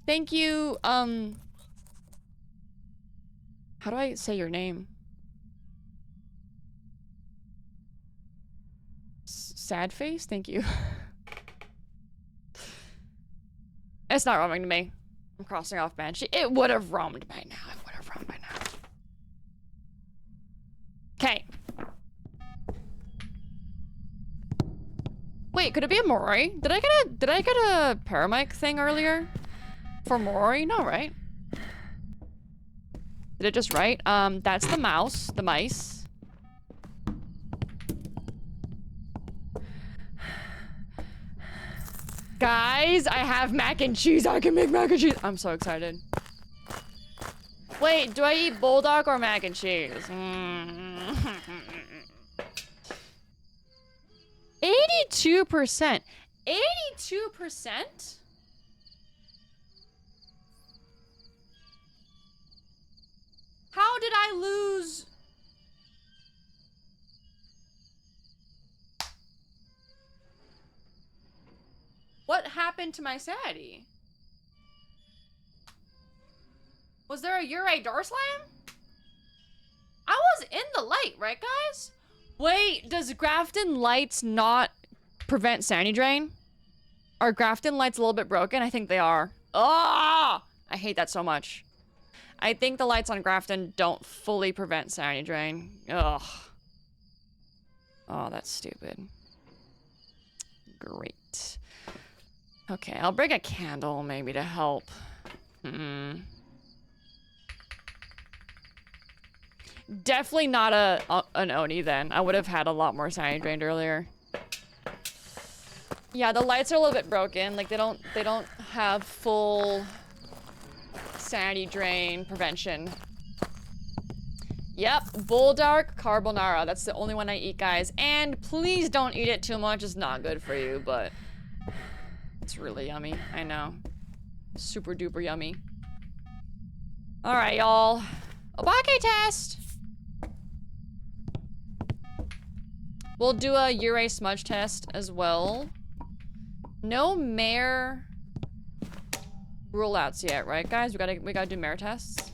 Thank you, how do I say your name? Sad face? Thank you. It's not roaming to me. I'm crossing off Banshee. It would have roamed by now. It would have roamed by now. Okay. Wait, could it be a Moroi? Did I get a paramic thing earlier? For Moroi? No, right? Did it just right? That's the mouse, the mice. Guys, I have mac and cheese. I can make mac and cheese. I'm so excited. Wait, do I eat bulldog or mac and cheese? 82%. 82%? How did I lose? What happened to my sanity? Was there a Ure door slam? I was in the light, right, guys? Wait, does Grafton lights not prevent sanity drain? Are Grafton lights a little bit broken? I think they are. Ah! I hate that so much. I think the lights on Grafton don't fully prevent sanity drain. Ugh. Oh, that's stupid. Great. Okay, I'll bring a candle maybe to help. Definitely not an Oni then. I would have had a lot more sanity drained earlier. Yeah, the lights are a little bit broken. Like they don't have full sanity drain prevention. Yep, Buldark Carbonara. That's the only one I eat, guys. And please don't eat it too much. It's not good for you, but it's really yummy. I know. Super duper yummy. All right, y'all. Obake test. We'll do a Ure smudge test as well. No mare rule outs yet, right, guys? We gotta do mare tests.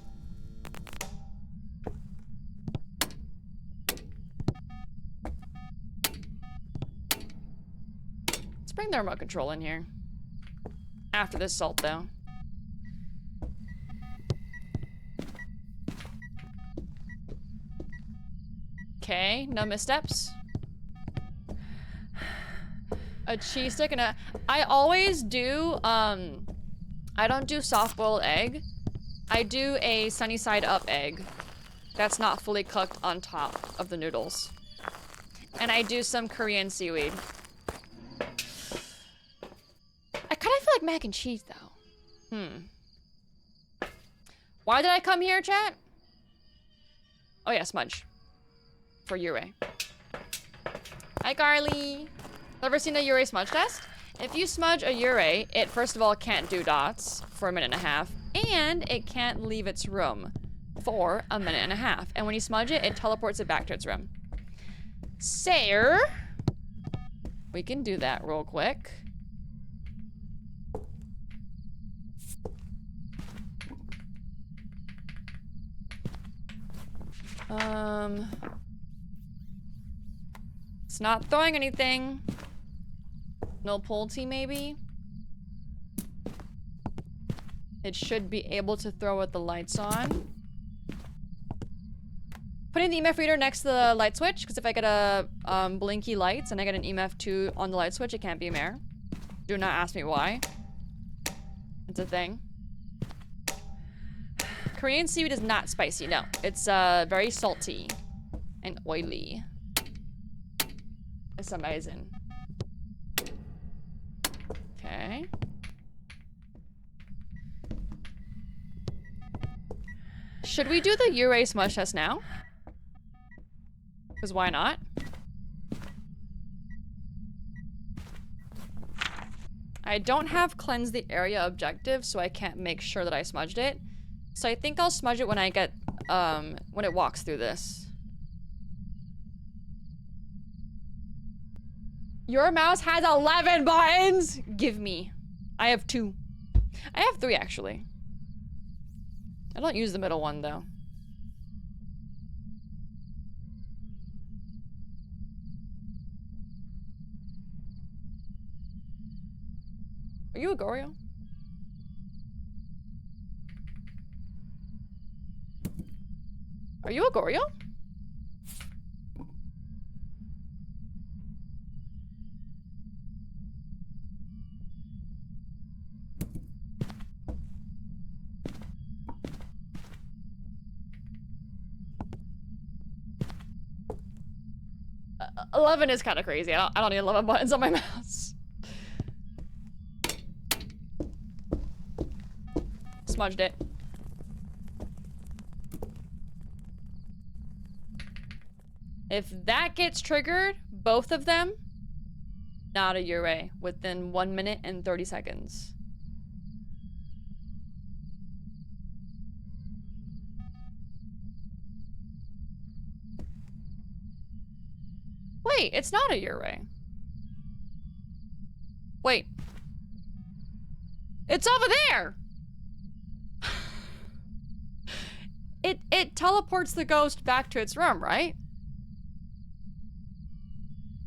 Let's bring the remote control in here. After this salt, though. Okay, no missteps. A cheese stick and a... I always do, I don't do soft-boiled egg. I do a sunny side up egg. That's not fully cooked on top of the noodles. And I do some Korean seaweed. I kind of feel like mac and cheese, though. Why did I come here, chat? Oh yeah, smudge. For Ure. Hi, Carly. Ever seen a Ure smudge test? If you smudge a Ure, it first of all can't do dots for a minute and a half, and it can't leave its room for a minute and a half. And when you smudge it, it teleports it back to its room. So, we can do that real quick. It's not throwing anything. No Polty, maybe? It should be able to throw with the lights on. Putting the EMF reader next to the light switch, because if I get a blinky lights and I get an EMF 2 on the light switch, it can't be a mare. Do not ask me why. It's a thing. Korean seaweed is not spicy, no. It's very salty and oily. It's amazing. Okay. Should we do the Ure smudge test now? Because why not? I don't have cleanse the area objective, so I can't make sure that I smudged it. So I think I'll smudge it when I get, when it walks through this. Your mouse has 11 buttons! Give me. I have 2. I have 3, actually. I don't use the middle one, though. Are you a Goryo? Are you a Goryo? 11 is kind of crazy. I don't need 11 buttons on my mouse. Smudged it. If that gets triggered, both of them, not a Yurei within 1 minute and 30 seconds. Wait, it's not a Yurei. Wait. It's over there! It teleports the ghost back to its room, right?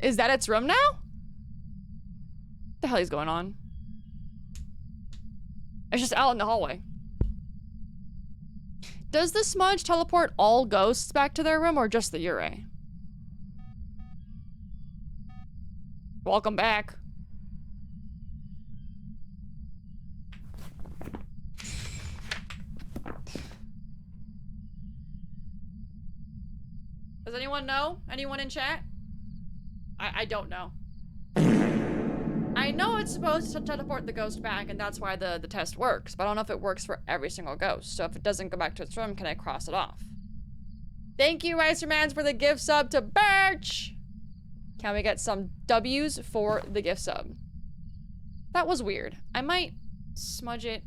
Is that its room now? What the hell is going on? It's just out in the hallway. Does the smudge teleport all ghosts back to their room or just the Yurei? Welcome back. Does anyone know? Anyone in chat? I don't know. I know it's supposed to teleport the ghost back, and that's why the test works, but I don't know if it works for every single ghost. So if it doesn't go back to its room, can I cross it off? Thank you, Ricermans, for the gift sub to Birch! Can we get some W's for the gift sub? That was weird. I might smudge it.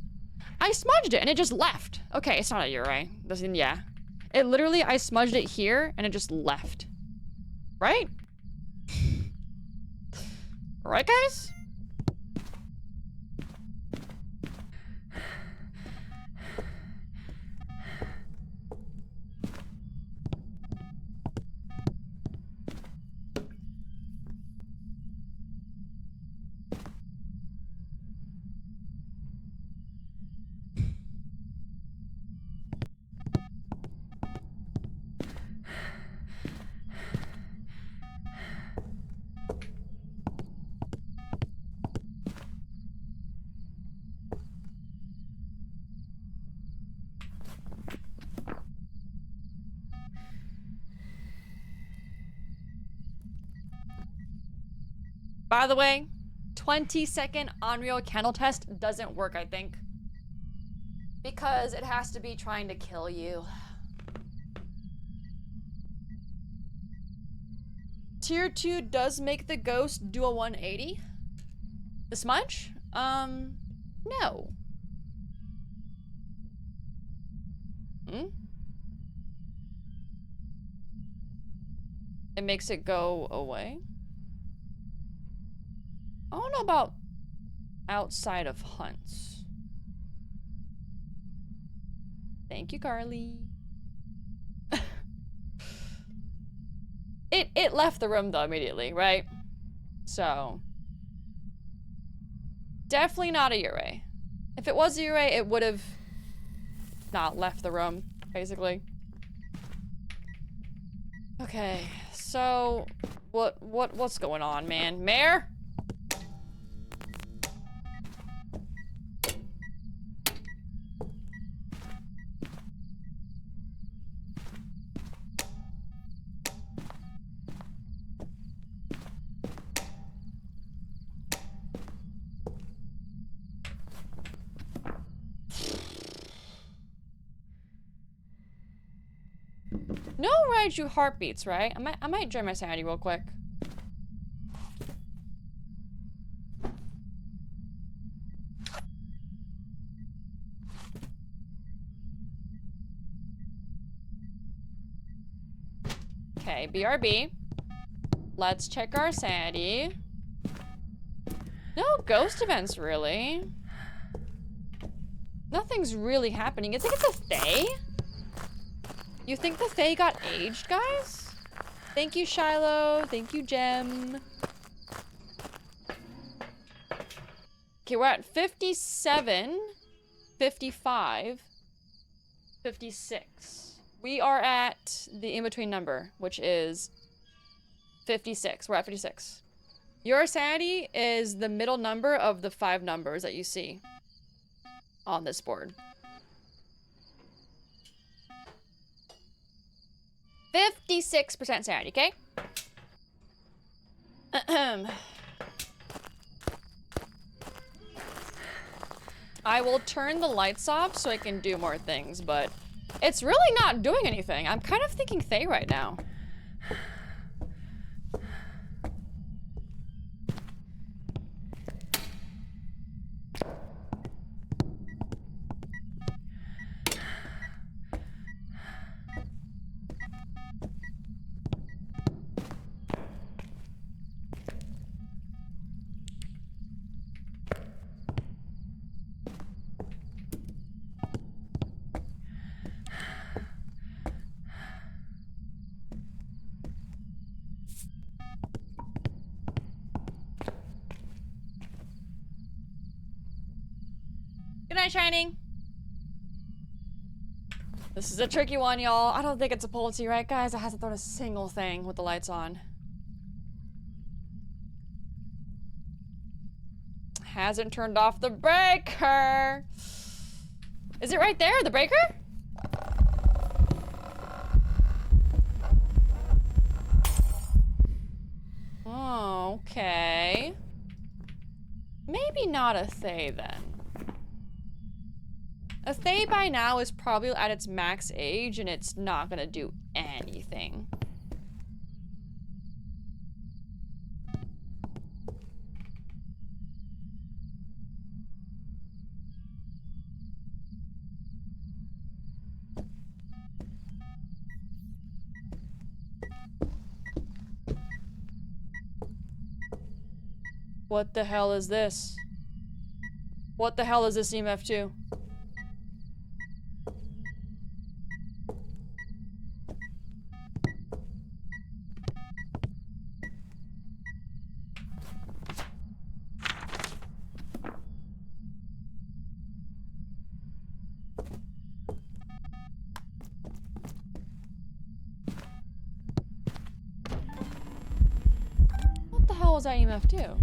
I smudged it, and it just left. Okay, it's not a Yurei. Yeah. It literally, I smudged it here, and it just left. Right? Right, guys? By the way, 20-second Unreal candle test doesn't work, I think. Because it has to be trying to kill you. Tier 2 does make the ghost do a 180. The smudge? No. It makes it go away. I don't know about outside of hunts. Thank you, Carly. It left the room though immediately, right? So definitely not a Yurei. If it was a Yurei, it would have not left the room, basically. Okay, so what's going on, man? Mayor? No Raiju heartbeats, right? I might drain my sanity real quick. Okay, BRB. Let's check our sanity. No ghost events, really. Nothing's really happening. You think it's a Fae? You think the Fae got aged, guys? Thank you, Shiloh. Thank you, Gem. Okay, we're at 57, 55, 56. We are at the in-between number, which is 56. We're at 56. Your sanity is the middle number of the 5 numbers that you see on this board. 56% sanity, okay? I will turn the lights off so I can do more things, but it's really not doing anything. I'm kind of thinking Thay right now. Good night, Shining. This is a tricky one, y'all. I don't think it's a Pulte, right, guys? It hasn't thrown a single thing with the lights on. Hasn't turned off the breaker. Is it right there, the breaker? Oh, okay. Maybe not a Thay then. A Thay by now is probably at its max age and it's not gonna do anything. What the hell is this? What the hell is this EMF2? What the hell was that EMF2?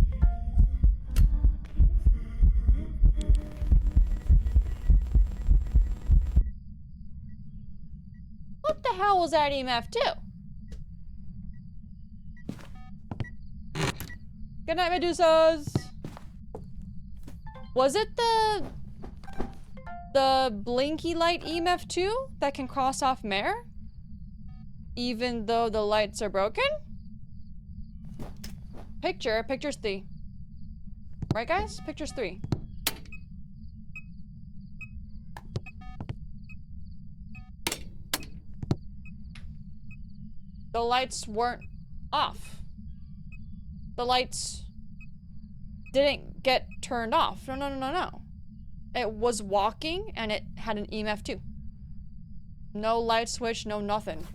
What the hell was that EMF2? Good night, Medusas. Was it the blinky light EMF2 that can cross off Mare? Even though the lights are broken? Picture's 3. Right, guys? Picture's 3. The lights weren't off. The lights didn't get turned off. No. It was walking and it had an EMF2. No light switch, no nothing.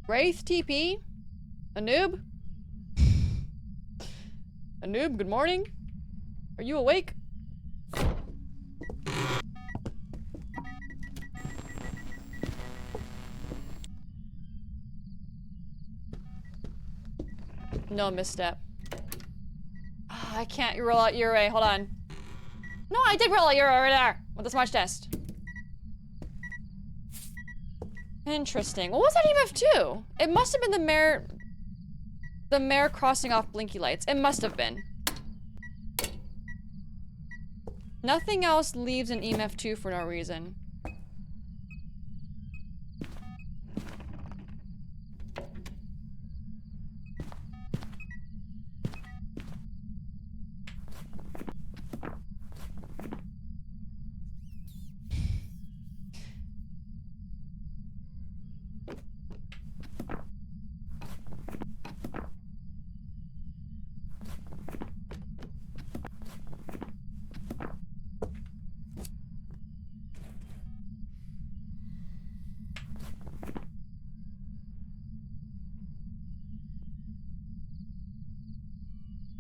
Wraith TP? Anub? Anub, good morning. Are you awake? No misstep. Oh, I can't roll out Ure. Hold on. No, I did roll out Ure right there with the smudge test. Interesting. What was that EMF2? It must have been the mare crossing off blinky lights. It must have been. Nothing else leaves an EMF2 for no reason.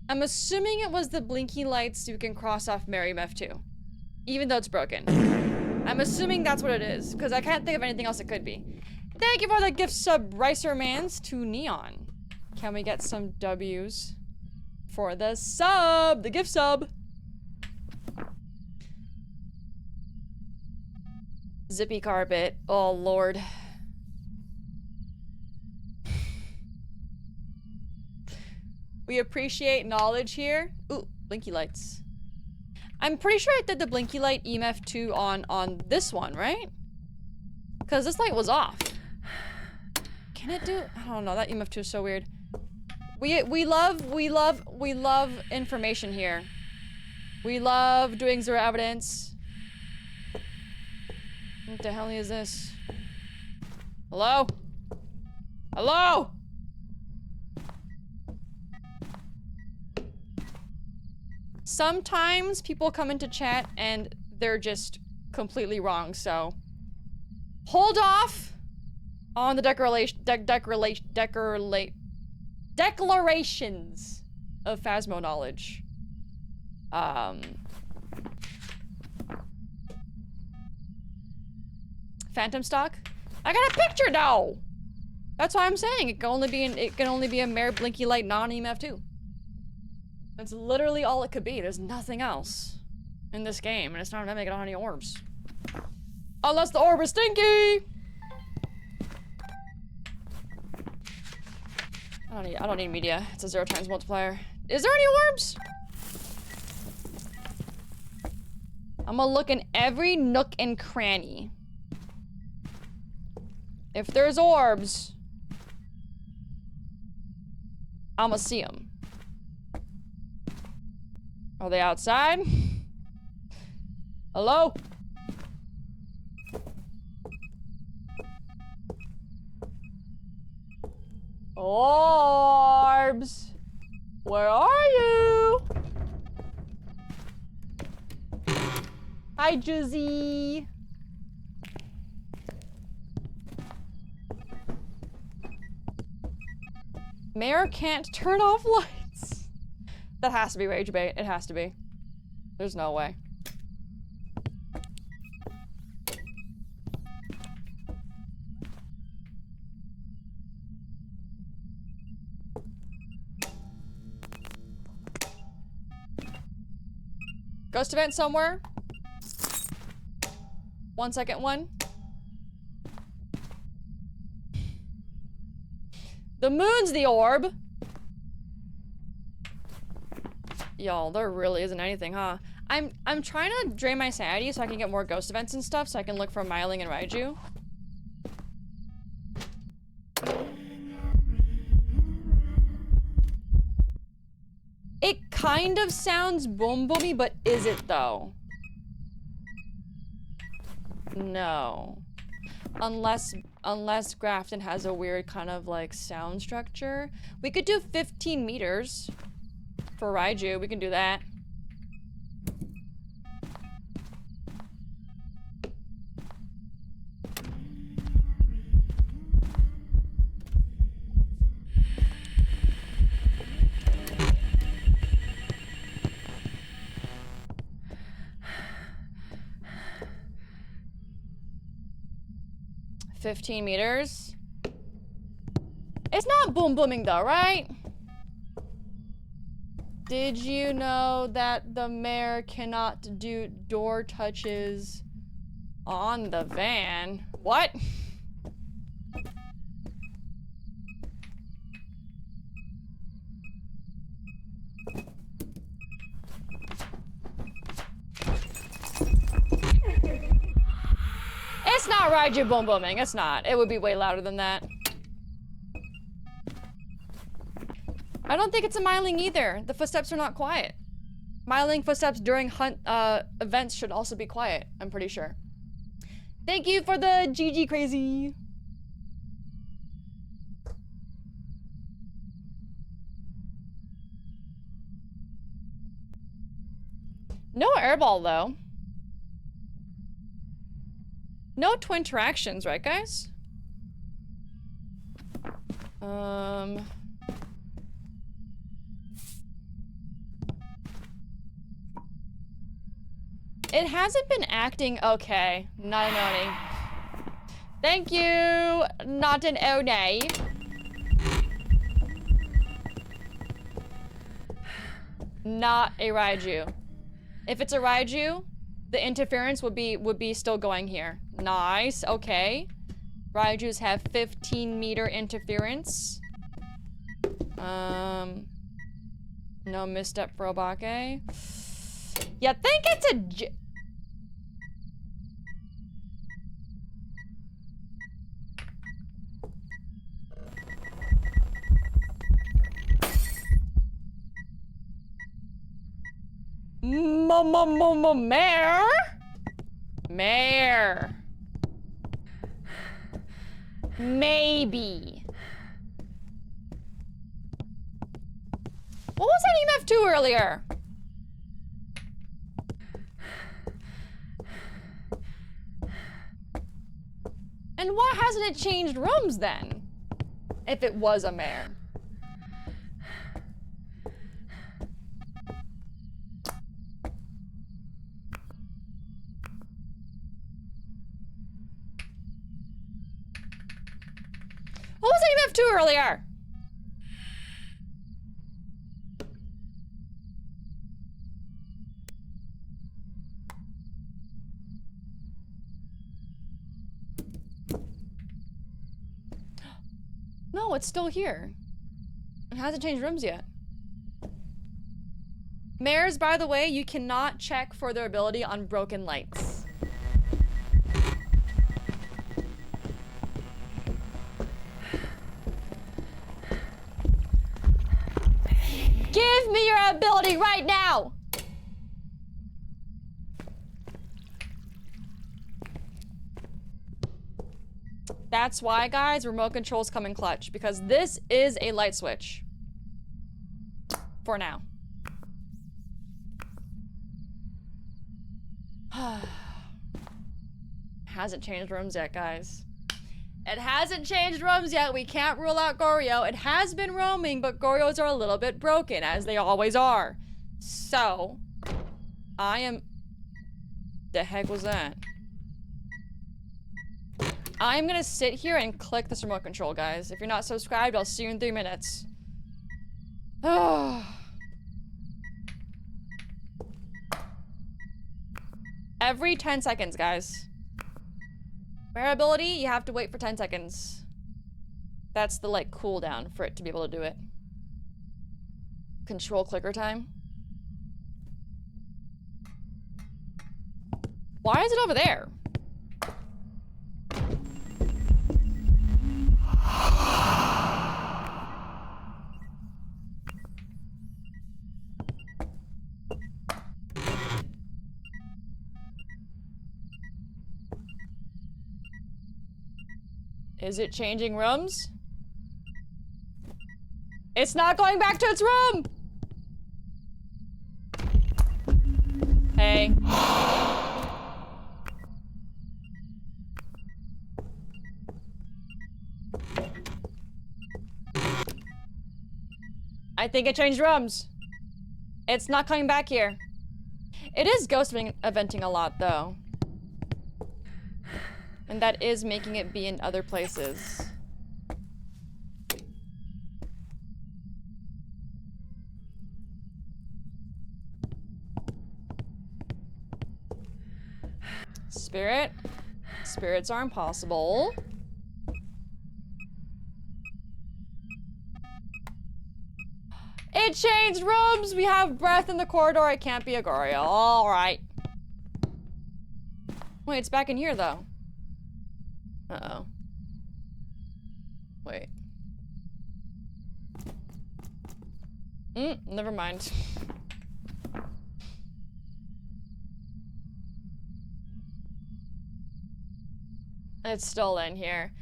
I'm assuming it was the blinky lights you can cross off Mary EMF2. Even though it's broken. I'm assuming that's what it is, because I can't think of anything else it could be. Thank you for the gift sub, Ricermans to Neon. Can we get some W's for the sub? The gift sub. Zippy carpet. Oh, Lord. We appreciate knowledge here. Ooh, blinky lights. I'm pretty sure I did the blinky light EMF 2 on this one, right? Because this light was off. Can it do? I don't know. That EMF 2 is so weird. We love information here. We love doing zero evidence. What the hell is this? Hello? Hello? Sometimes people come into chat and they're just completely wrong, so hold off on the declarations of Phasmo knowledge. Phantom stock? I got a picture though! That's why I'm saying it can only be a mere blinky light non-EMF 2. That's literally all it could be. There's nothing else in this game, and it's not gonna make it on any orbs. Unless the orb is stinky! I don't need media. It's a 0 times multiplier. Is there any orbs? I'm gonna look in every nook and cranny. If there's orbs, I'm gonna see them. Are they outside? Hello? Orbs! Where are you? Hi, Juicy. Mayor can't turn off lights. That has to be rage bait. It has to be. There's no way. Ghost event somewhere. 1 second, one. The moon's the orb. Y'all, there really isn't anything, huh? I'm trying to drain my sanity so I can get more ghost events and stuff so I can look for Myling and Raiju. It kind of sounds boom boomy, but is it though? No. Unless Grafton has a weird kind of like sound structure. We could do 15 meters for Raiju. We can do that. $15 meters. It's not boom booming though, right? Did you know that the mayor cannot do door touches on the van? What? It's not Raiju boom booming. It's not. It would be way louder than that. I don't think it's a Myling either. The footsteps are not quiet. Myling footsteps during hunt events should also be quiet, I'm pretty sure. Thank you for the GG crazy. No airball though. No twin interactions, right guys? It hasn't been acting okay. Not an Oni. Thank you, not an Oni. Not a Raiju. If it's a Raiju, the interference would be still going here. Nice, okay. Raijus have 15-meter interference. No misstep for Obake. Yeah, think it's a Mayor? Mayor. Maybe. What was that EMF2 earlier? And why hasn't it changed rooms then? If it was a mayor. What was that EMF2 earlier? No, it's still here. It hasn't changed rooms yet. Mayors, by the way, you cannot check for their ability on broken lights. Give me your ability right now! That's why, guys, remote controls come in clutch, because this is a light switch. For now. Hasn't changed rooms yet, guys. It hasn't changed rooms yet. We can't rule out Goryo. It has been roaming, but Goryos are a little bit broken, as they always are. So, I am... The heck was that? I'm gonna sit here and click this remote control, guys. If you're not subscribed, I'll see you in 3 minutes. Every 10 seconds, guys. Rare ability, you have to wait for 10 seconds. That's the, like, cooldown for it to be able to do it. Control clicker time. Why is it over there? Is it changing rooms? It's not going back to its room! Hey. I think it changed rooms. It's not coming back here. It is ghost eventing a lot, though. And that is making it be in other places. Spirit. Spirits are impossible. It changed rooms! We have breath in the corridor. It can't be a Goryo. Alright. Wait, it's back in here, though. Uh-oh. Wait. Never mind. It's still in here.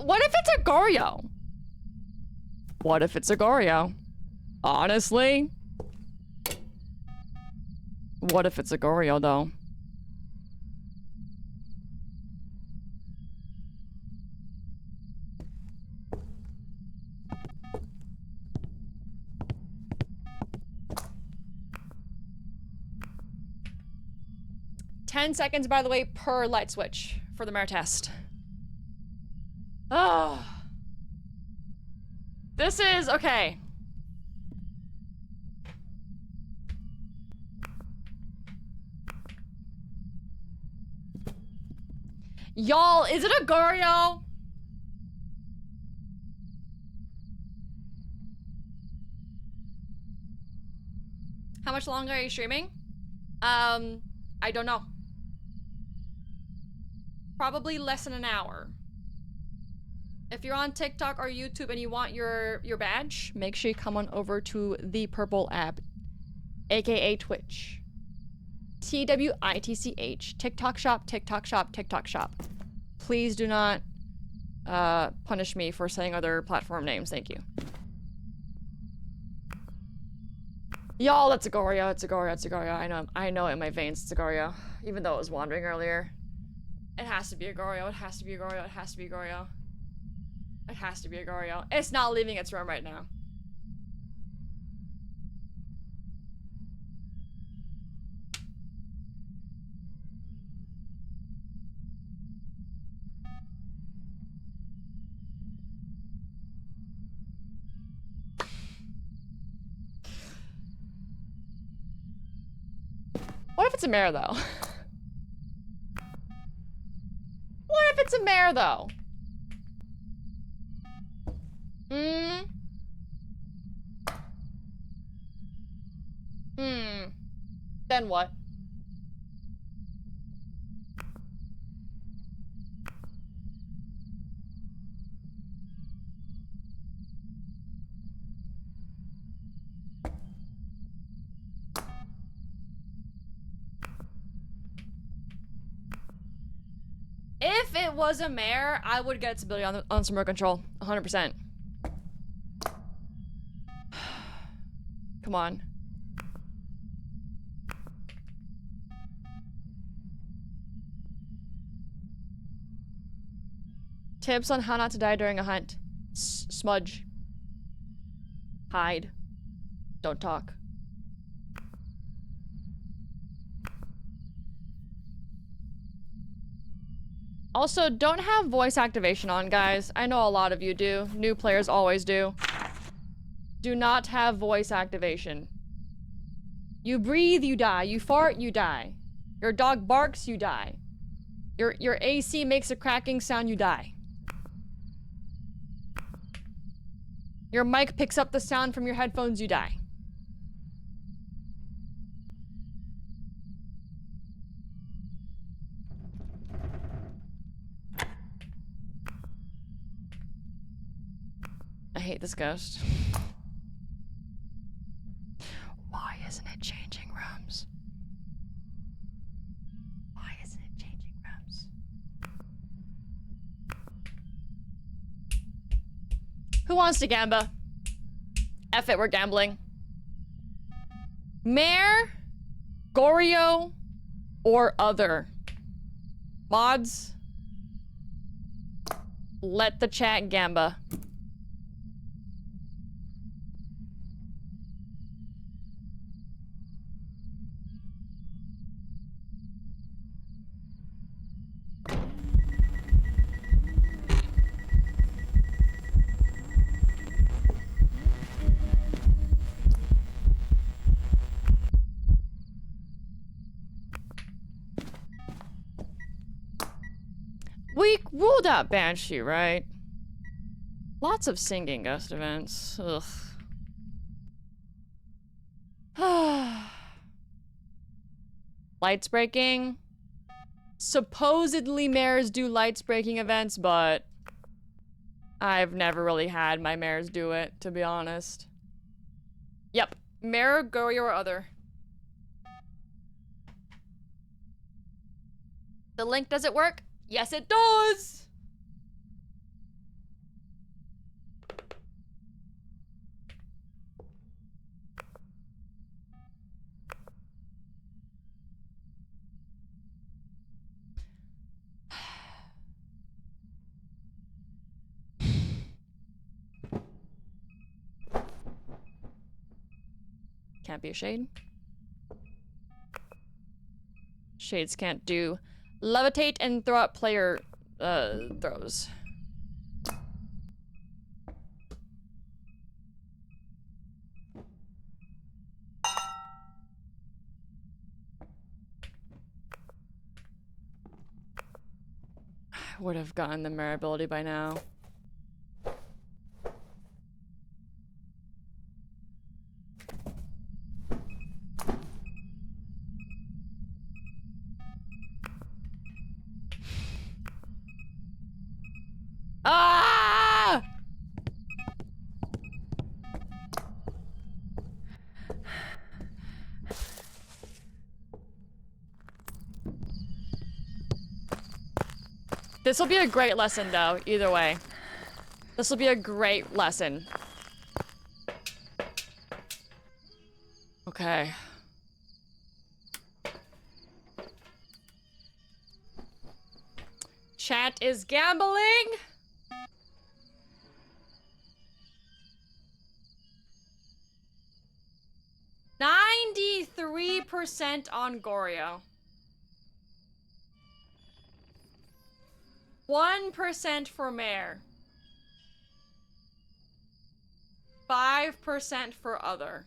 What if it's a Goryo? What if it's a Goryo? Honestly? What if it's a Goryo, though? Ten seconds, by the way, per light switch for the mirror test. Oh. This is, okay. Y'all, is it a Goryo? How much longer are you streaming? I don't know. Probably less than an hour. If you're on TikTok or YouTube and you want your badge, make sure you come on over to the Purple app, aka Twitch. TWITCH. TikTok shop, TikTok shop, TikTok shop. Please do not punish me for saying other platform names. Thank you. Y'all, that's a Goryo, it's a Goryo, it's a Goryo. I know it in my veins, it's a Goryo. Even though it was wandering earlier. It has to be a Goryo, it has to be a Goryo, it has to be a Goryo. It has to be a Goryo. It's not leaving its room right now. What if it's a mare, though? What if it's a mare, though? Then what? If it was a mare, I would get its ability on some remote control. 100%. Come on. Tips on how not to die during a hunt. Smudge. Hide. Don't talk. Also, don't have voice activation on, guys. I know a lot of you do. New players always do. Do not have voice activation. You breathe, you die. You fart, you die. Your dog barks, you die. Your AC makes a cracking sound, you die. Your mic picks up the sound from your headphones, you die. I hate this ghost. Why isn't it changing rooms? Why isn't it changing rooms? Who wants to gamba? F it, we're gambling. Mare, Goryo, or other. Mods, let the chat gamba. We ruled out Banshee, right? Lots of singing ghost events. Ugh. Lights breaking. Supposedly mares do lights breaking events, but I've never really had my mares do it, to be honest. Yep. Mare, Goryo, or other. The link, does it work? Yes, it does! Can't be a shade. Shades can't do levitate and throw out player throws. would have gotten the Mare ability by now. Ah! This will be a great lesson, though, either way. This will be a great lesson. Okay. Chat is gambling. 93% on Goryo. 1% for Mare. 5% for other.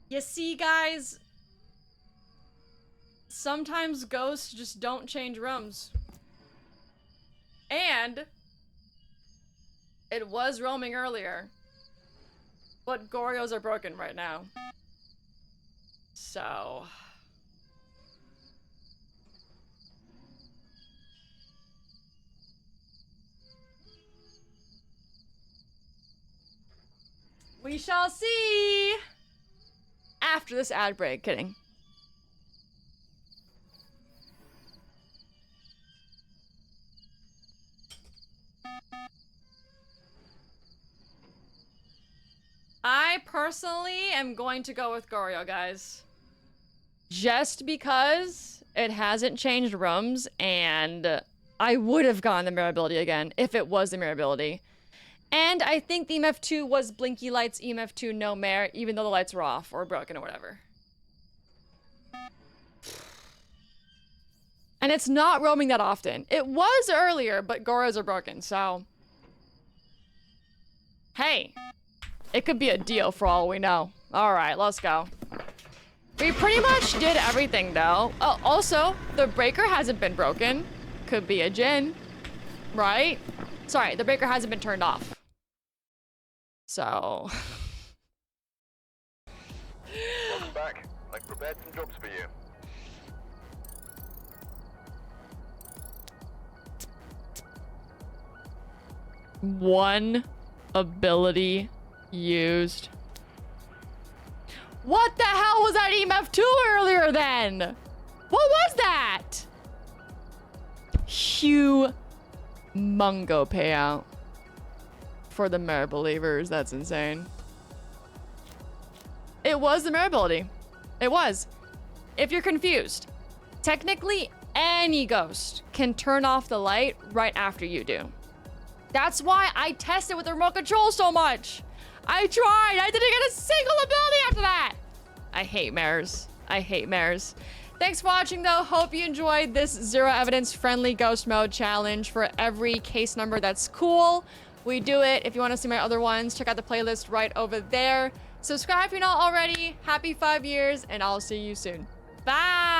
You see, guys, sometimes ghosts just don't change rooms. And it was roaming earlier, but Goryos are broken right now. So we shall see after this ad break. Kidding. I personally am going to go with Goryo, guys. Just because it hasn't changed rooms, and I would have gotten the Mare ability again if it was the Mare ability. And I think the EMF2 was Blinky Lights, EMF2 no Mare, even though the lights were off or broken or whatever. And it's not roaming that often. It was earlier, but Goryos are broken, so... Hey, it could be a deal for all we know. Alright, let's go. We pretty much did everything, though. Oh, also, the breaker hasn't been broken. Could be a Jinn, right? Sorry, the breaker hasn't been turned off. So... Welcome back. I've prepared some jobs for you. One ability used. What the hell was that EMF2 earlier then? What was that? Humongo payout for the Mare believers. That's insane. It was the Mare ability. It was. If you're confused, technically any ghost can turn off the light right after you do. That's why I tested with the remote control so much. I tried. I didn't get a single ability after that. I hate Mares. I hate Mares. Thanks for watching, though. Hope you enjoyed this zero evidence friendly ghost mode challenge for every case number that's cool. We do it. If you want to see my other ones, check out the playlist right over there. Subscribe if you're not already. Happy 5 years, and I'll see you soon. Bye.